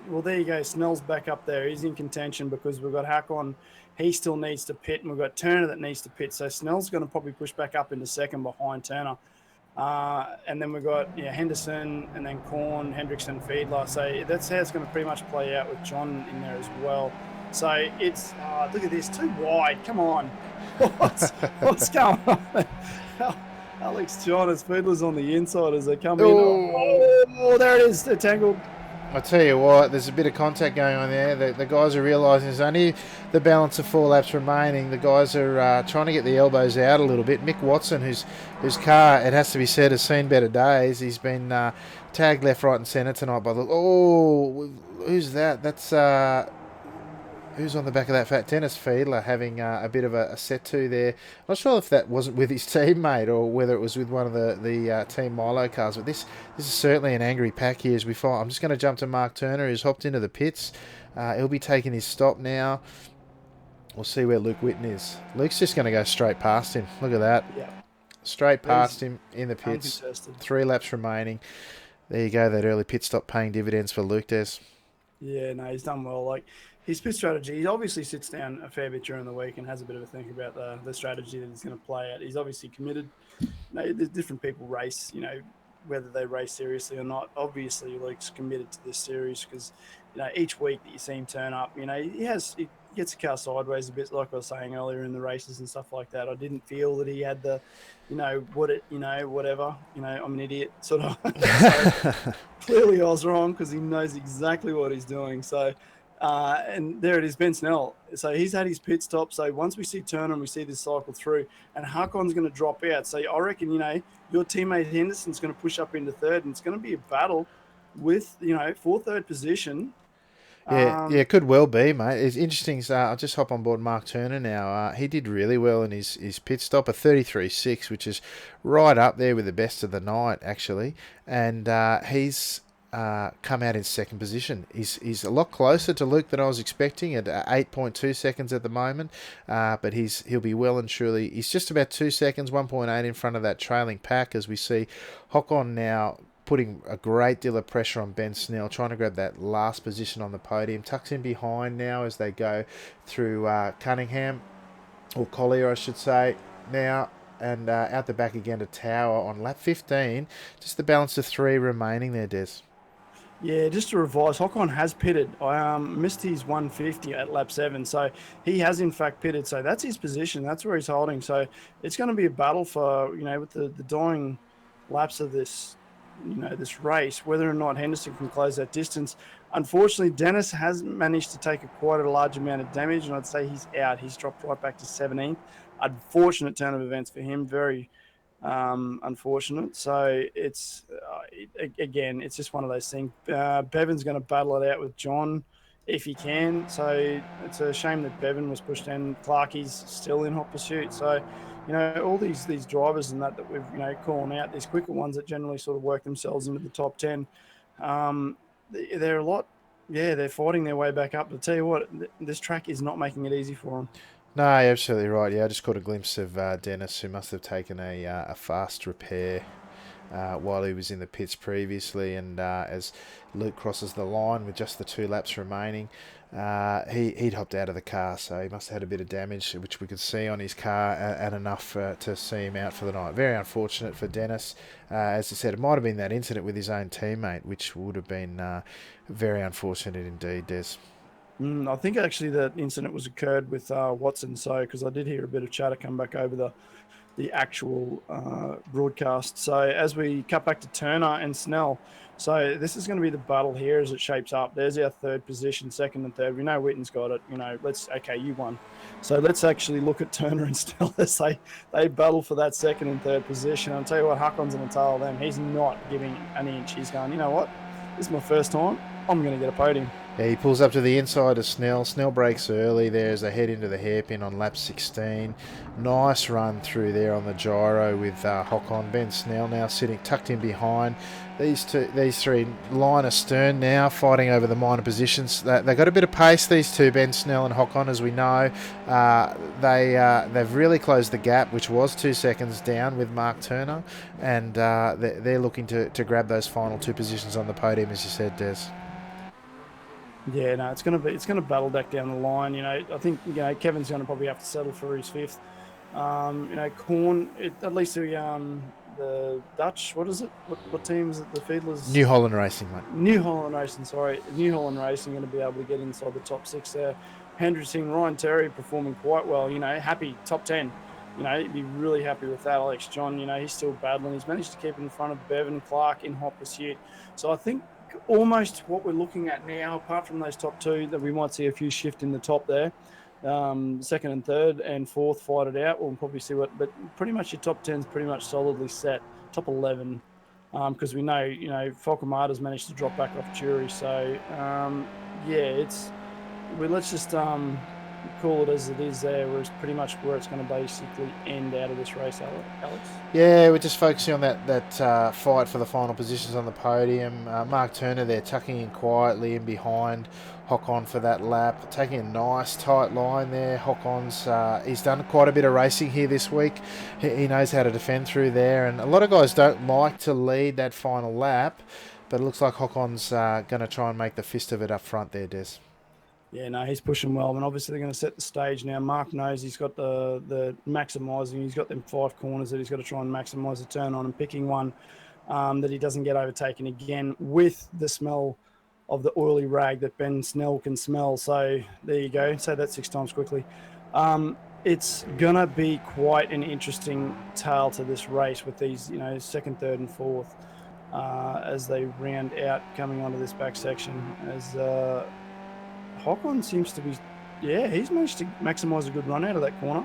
well, there you go. Snell's back up there. He's in contention because we've got Hakon. He still needs to pit, and we've got Turner that needs to pit. So Snell's going to probably push back up into second behind Turner. And then we've got Henderson and then Korn, Hendrickson, Fiedler. So that's how it's going to pretty much play out with John in there as well. So it's, look at this, too wide. Come on. What's going on? Alex John as Fiedler's on the inside as they come in. Oh, there it is. They're tangled. I tell you what, there's a bit of contact going on there. The guys are realising there's only the balance of 4 laps remaining. The guys are trying to get the elbows out a little bit. Mick Watson, whose car, it has to be said, has seen better days. He's been tagged left, right, and centre tonight by the. Oh, who's that? That's who's on the back of that fat tennis Fiedler having a bit of a set to there. I'm not sure if that wasn't with his teammate or whether it was with one of the Team Milo cars, but this is certainly an angry pack here as we find. I'm just going to jump to Mark Turner, who's hopped into the pits. He'll be taking his stop now. We'll see where Luke Whitten is. Luke's just going to go straight past him. Look at that. Yeah. Straight past him in the pits. Uncontested. 3 laps remaining. There you go, that early pit stop paying dividends for Luke Des. Yeah, no, he's done well. Like his pit strategy, he obviously sits down a fair bit during the week and has a bit of a think about the strategy that he's going to play out. He's obviously committed. There's different people race, whether they race seriously or not. Obviously, Luke's committed to this series because, each week that you see him turn up, he gets the car sideways a bit, like I was saying earlier in the races and stuff like that. I didn't feel that he had the, whatever, I'm an idiot sort of. So clearly I was wrong because he knows exactly what he's doing. So, and there it is, Ben Snell. So he's had his pit stop. So once we see Turner and we see this cycle through, and Hakon's going to drop out. So I reckon, your teammate Henderson's going to push up into third, and it's going to be a battle with, for third position. Yeah, it could well be, mate. It's interesting. I'll just hop on board Mark Turner now. He did really well in his pit stop, a 33.6, which is right up there with the best of the night, actually. And he's come out in second position. He's a lot closer to Luke than I was expecting at 8.2 seconds at the moment. But he'll be well and truly. He's just about 2 seconds, 1.8 in front of that trailing pack as we see Hocon now putting a great deal of pressure on Ben Snell, trying to grab that last position on the podium. Tucks in behind now as they go through Cunningham, or Collier, I should say, now. And out the back again to Tower on lap 15. Just the balance of 3 remaining there, Des. Yeah, just to revise, Hocon has pitted. I missed his 150 at lap 7, so he has in fact pitted. So that's his position. That's where he's holding. So it's going to be a battle for, with the dying laps of this this race, whether or not Henderson can close that distance. Unfortunately, Dennis has managed to take quite a large amount of damage, and I'd say he's out. He's dropped right back to 17th. Unfortunate turn of events for him. Very unfortunate. So it's again, it's just one of those things. Bevan's going to battle it out with John if he can. So it's a shame that Bevan was pushed in. Clarkie's still in hot pursuit. So all these drivers and that we've calling out, these quicker ones that generally sort of work themselves into the top 10. They're a lot. Yeah, they're fighting their way back up. But I'll tell you what, this track is not making it easy for them. No, you're absolutely right. Yeah, I just caught a glimpse of Dennis, who must have taken a fast repair while he was in the pits previously. And as Luke crosses the line with just the 2 laps remaining, he'd hopped out of the car, so he must have had a bit of damage, which we could see on his car, and enough to see him out for the night. Very unfortunate for Dennis. As I said, it might have been that incident with his own teammate, which would have been very unfortunate indeed, Des. I think actually that incident was occurred with Watson. So because I did hear a bit of chatter come back over the actual broadcast. So as we cut back to Turner and Snell, so this is going to be the battle here as it shapes up. There's our third position, second and third. We know Whitten's got it. Okay, you won. So let's actually look at Turner and Snell as they battle for that second and third position. I'll tell you what, Hakon's going to tail them. He's not giving an inch. He's going, you know what? This is my first time. I'm going to get a podium. Yeah, he pulls up to the inside of Snell. Snell breaks early there as they head into the hairpin on lap 16. Nice run through there on the gyro with Hocon. Ben Snell now sitting tucked in behind. These 3 line astern now, fighting over the minor positions. They've got a bit of pace, these 2, Ben Snell and Hocon, as we know. They've really closed the gap, which was 2 seconds down with Mark Turner, and they're looking to grab those final 2 positions on the podium, as you said, Des. Yeah, no, it's gonna battle back down the line. I think Kevin's gonna probably have to settle for his 5th. Korn, at least the Dutch. What is it? What team is it? The Fiedlers. New Holland Racing, mate. New Holland Racing. Sorry, New Holland Racing going to be able to get inside the top 6 there. Henderson, Ryan Terry performing quite well. Happy top 10. He'd be really happy with that. Alex John, he's still battling. He's managed to keep in front of Bevan Clark in hot pursuit. So I think almost what we're looking at now, apart from those top two, that we might see a few shift in the top there. Second and third and fourth fight it out. We'll probably see what, but pretty much your top 10 is pretty much solidly set. Top 11, because we know, Falcomata's managed to drop back off jury. So, yeah, let's just call it as it is there, where it's pretty much where it's going to basically end out of this race, Alex. Yeah, we're just focusing on that fight for the final positions on the podium. Mark Turner there tucking in quietly in behind Hockon for that lap, taking a nice tight line there. Hockon's he's done quite a bit of racing here this week. He knows how to defend through there, and a lot of guys don't like to lead that final lap, but it looks like Hockon's going to try and make the fist of it up front there, Des. Yeah, no, he's pushing well, and obviously they're going to set the stage now. Mark knows he's got the maximising. He's got them 5 corners that he's got to try and maximise the turn on, and picking one that he doesn't get overtaken again with the smell of the oily rag that Ben Snell can smell. So there you go. Say that 6 times quickly. It's going to be quite an interesting tale to this race with these, second, third, and fourth as they round out coming onto this back section. As Hockon seems to be, he's managed to maximise a good run out of that corner.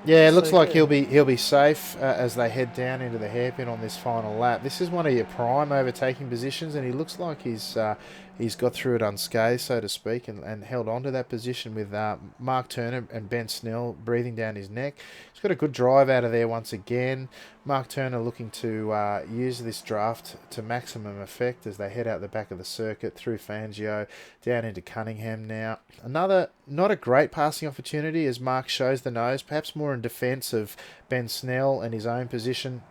It looks like he'll be safe as they head down into the hairpin on this final lap. This is one of your prime overtaking positions, and he looks like he's got through it unscathed, so to speak, and held on to that position with Mark Turner and Ben Snell breathing down his neck. He's got a good drive out of there once again. Mark Turner looking to use this draft to maximum effect as they head out the back of the circuit through Fangio down into Cunningham now. Another not a great passing opportunity as Mark shows the nose, perhaps more in defence of Ben Snell and his own position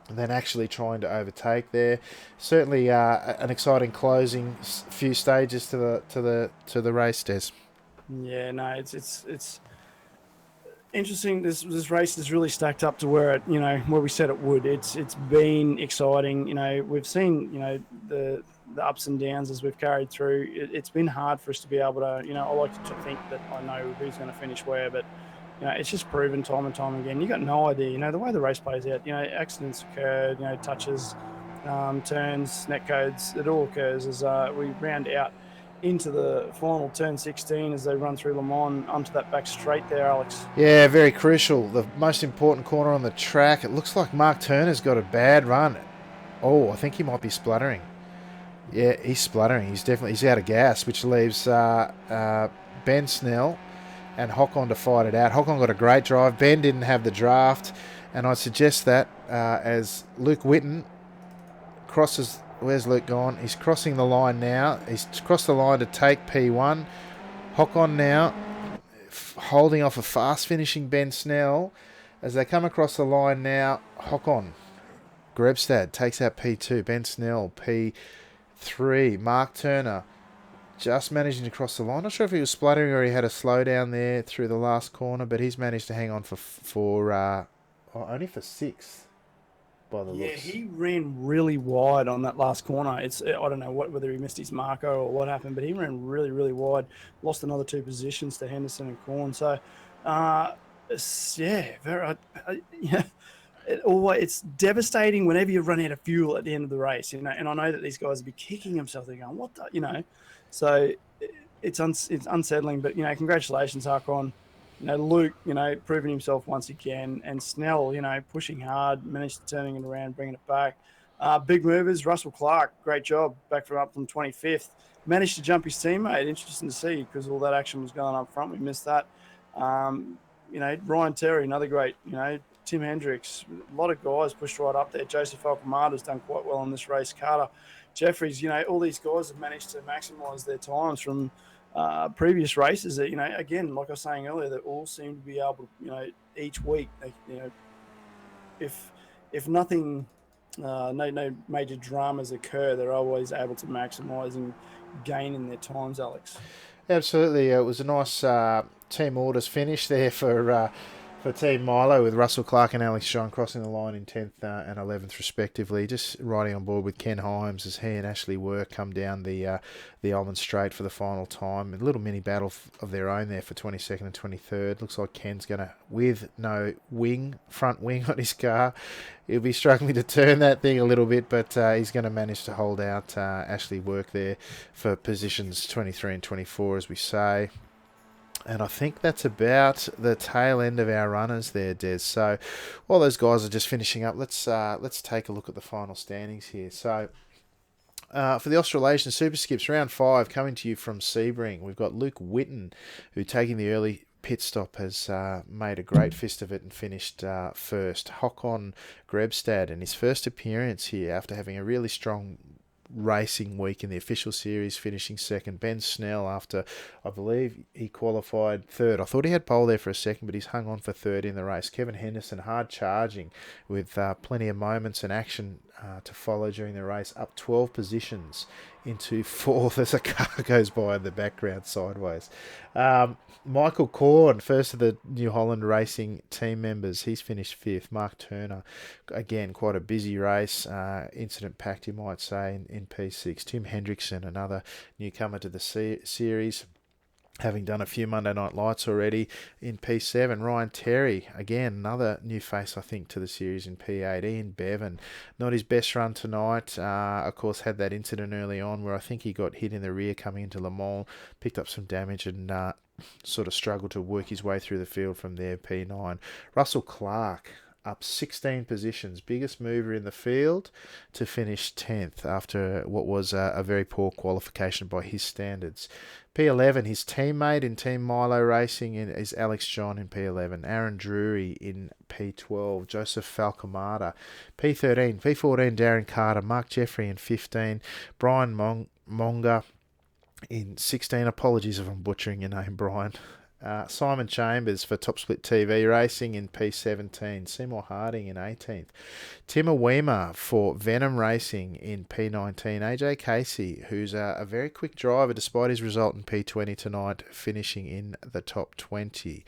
than actually trying to overtake there. Certainly an exciting closing few stages to the race, Des. Yeah, no, it's interesting. This race has really stacked up to where where we said it would. It's been exciting. We've seen the ups and downs as we've carried through. It's been hard for us to be able to. I like to think that I know who's going to finish where, but it's just proven time and time again. You got no idea. The way the race plays out. Accidents occur. Touches, turns, net codes. It all occurs as we round out into the final turn 16 as they run through Le Mans onto that back straight there, Alex. Yeah, very crucial. The most important corner on the track. It looks like Mark Turner's got a bad run. Oh, I think he might be spluttering. Yeah, he's spluttering. He's out of gas, which leaves Ben Snell and Hockon to fight it out. Hockon got a great drive. Ben didn't have the draft, and I'd suggest that as Luke Whitten crosses. Where's Luke gone? He's crossing the line now. He's crossed the line to take P1. Hockon now holding off a fast finishing Ben Snell. As they come across the line now, Hockon. Grebstad takes out P2. Ben Snell, P3. Mark Turner just managing to cross the line. Not sure if he was spluttering or he had a slowdown there through the last corner, but he's managed to hang on only for 6th. By the looks. He ran really wide on that last corner. I don't know whether he missed his marker or what happened, but he ran really, really wide. Lost another 2 positions to Henderson and Corn. So, it's devastating whenever you run out of fuel at the end of the race. And I know that these guys will be kicking themselves. They're going, what the, So it's unsettling. But congratulations, Harkon. Luke, proving himself once again, and Snell, pushing hard, managed to turning it around, bringing it back. Big movers, Russell Clark, great job, back from 25th. Managed to jump his teammate. Interesting to see because all that action was going up front. We missed that. Ryan Terry, another great, Tim Hendricks, a lot of guys pushed right up there. Joseph Alcamada's done quite well in this race. Carter Jeffries, all these guys have managed to maximise their times from previous races that, again, like I was saying earlier, that all seem to be able to, each week, if nothing, no major dramas occur, they're always able to maximise and gain in their times, Alex. Absolutely. It was a nice team orders finish there for for Team Milo with Russell Clark and Alex John crossing the line in 10th and 11th respectively. Just riding on board with Ken Himes as he and Ashley Work come down the Almond Straight for the final time. A little mini battle of their own there for 22nd and 23rd. Looks like Ken's going to, with no front wing on his car, he'll be struggling to turn that thing a little bit, but he's going to manage to hold out Ashley Work there for positions 23 and 24, as we say. And I think that's about the tail end of our runners there, Des. So while those guys are just finishing up, let's take a look at the final standings here. So for the Australasian Superskips, round 5, coming to you from Sebring, we've got Luke Witten, who, taking the early pit stop, has made a great fist of it and finished first. Håkon Grebstad, in his first appearance here after having a really strong racing week in the official series, finishing second. Ben Snell, after I believe he qualified third. I thought he had pole there for a second, but he's hung on for third in the race. Kevin Henderson, hard charging with plenty of moments and action to follow during the race, up 12 positions into fourth as a car goes by in the background sideways. Michael Corn, first of the New Holland Racing team members, he's finished fifth. Mark Turner, again, quite a busy race, incident-packed, you might say, in P6. Tim Hendrickson, another newcomer to the series, having done a few Monday Night Lights already, in P7. Ryan Terry, again, another new face, I think, to the series in P8. Ian Bevan, not his best run tonight. Of course, had that incident early on where I think he got hit in the rear coming into Le Mans, picked up some damage and sort of struggled to work his way through the field from there, P9. Russell Clark, up 16 positions, biggest mover in the field, to finish 10th after what was a very poor qualification by his standards. P11, his teammate in Team Milo Racing is Alex John in P11. Aaron Drury in P12. Joseph Falcomata. P13. P14, Darren Carter. Mark Jeffrey in 15. Brian Monga in 16. Apologies if I'm butchering your name, Brian. Simon Chambers for Top Split TV Racing in P17. Seymour Harding in 18th. Tim Awema for Venom Racing in P19. AJ Casey, who's a very quick driver despite his result in P20 tonight, finishing in the top 20.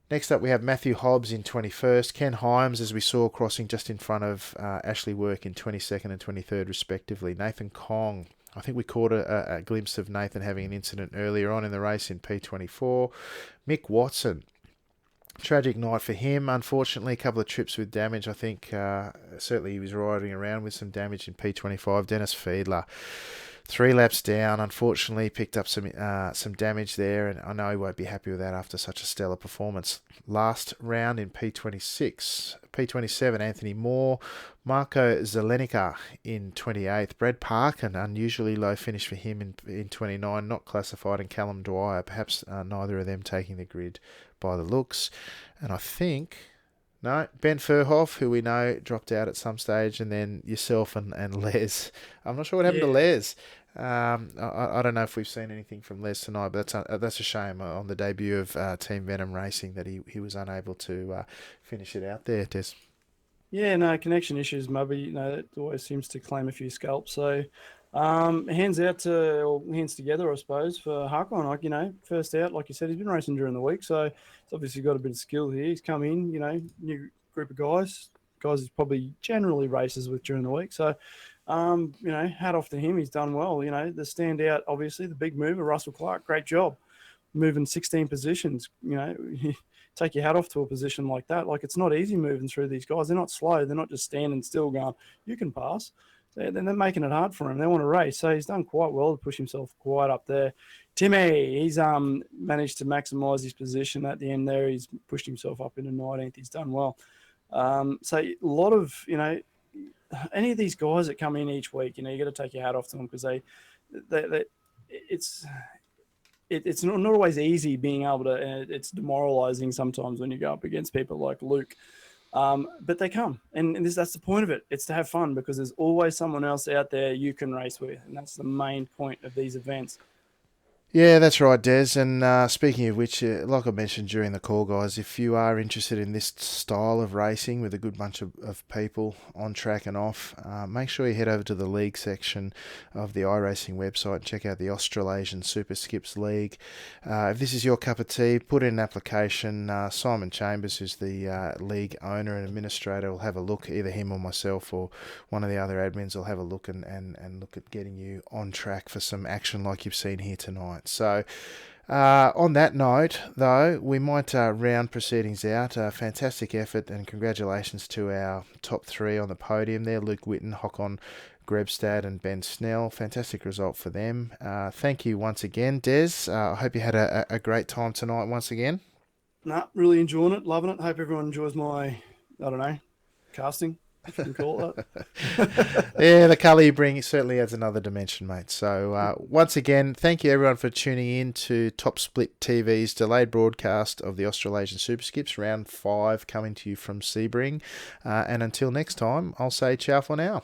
Next up, we have Matthew Hobbs in 21st. Ken Himes, as we saw, crossing just in front of Ashley Work in 22nd and 23rd, respectively. Nathan Kong, I think we caught a glimpse of Nathan having an incident earlier on in the race in P24. Mick Watson, tragic night for him. Unfortunately, a couple of trips with damage. I think certainly he was riding around with some damage in P25. Dennis Fiedler, 3 laps down, unfortunately picked up some damage there, and I know he won't be happy with that after such a stellar performance. Last round in P26. P27, Anthony Moore. Marco Zelenica in 28th. Brad Parker, an unusually low finish for him in 29, not classified. And Callum Dwyer, perhaps neither of them taking the grid by the looks. And I think... No, Ben Furhoff, who we know dropped out at some stage, and then yourself and Les. I'm not sure what happened to Les. I don't know if we've seen anything from Les tonight, but that's a shame on the debut of Team Venom Racing that he was unable to finish it out there, Des. Yeah, no, connection issues, Mubby. It always seems to claim a few scalps. So hands together, I suppose, for Hakon. First out, like you said, he's been racing during the week, so he's obviously got a bit of skill here. He's come in, new group of guys he's probably generally races with during the week. So, hat off to him. He's done well. The standout, obviously, the big mover, Russell Clark, great job. Moving 16 positions, take your hat off to a position like that. Like, it's not easy moving through these guys. They're not slow. They're not just standing still going, you can pass. They're making it hard for him. They want to race. So he's done quite well to push himself quite up there. Timmy, he's managed to maximise his position at the end there. He's pushed himself up into 19th. He's done well. So a lot of, any of these guys that come in each week, you got to take your hat off to them because it's not always easy being able to, it's demoralizing sometimes when you go up against people like Luke. But they come, and that's the point of it. It's to have fun because there's always someone else out there you can race with, and that's the main point of these events. Yeah, that's right, Des. And speaking of which, like I mentioned during the call, guys, if you are interested in this style of racing with a good bunch of people on track and off, make sure you head over to the league section of the iRacing website and check out the Australasian Superskips League. If this is your cup of tea, put in an application. Simon Chambers, who's the league owner and administrator, will have a look. Either him or myself or one of the other admins will have a look and look at getting you on track for some action like you've seen here tonight. So, on that note, though, we might round proceedings out. Fantastic effort and congratulations to our top three on the podium there, Luke Witten, Håkon Grebstad and Ben Snell. Fantastic result for them. Thank you once again, Des. I hope you had a great time tonight once again. Nah, really enjoying it, loving it. Hope everyone enjoys my, I don't know, casting, if you can call it that. Yeah, the colour you bring certainly adds another dimension, mate. So once again, thank you everyone for tuning in to Top Split TV's delayed broadcast of the Australasian Superskips, round 5, coming to you from Sebring. And until next time, I'll say ciao for now.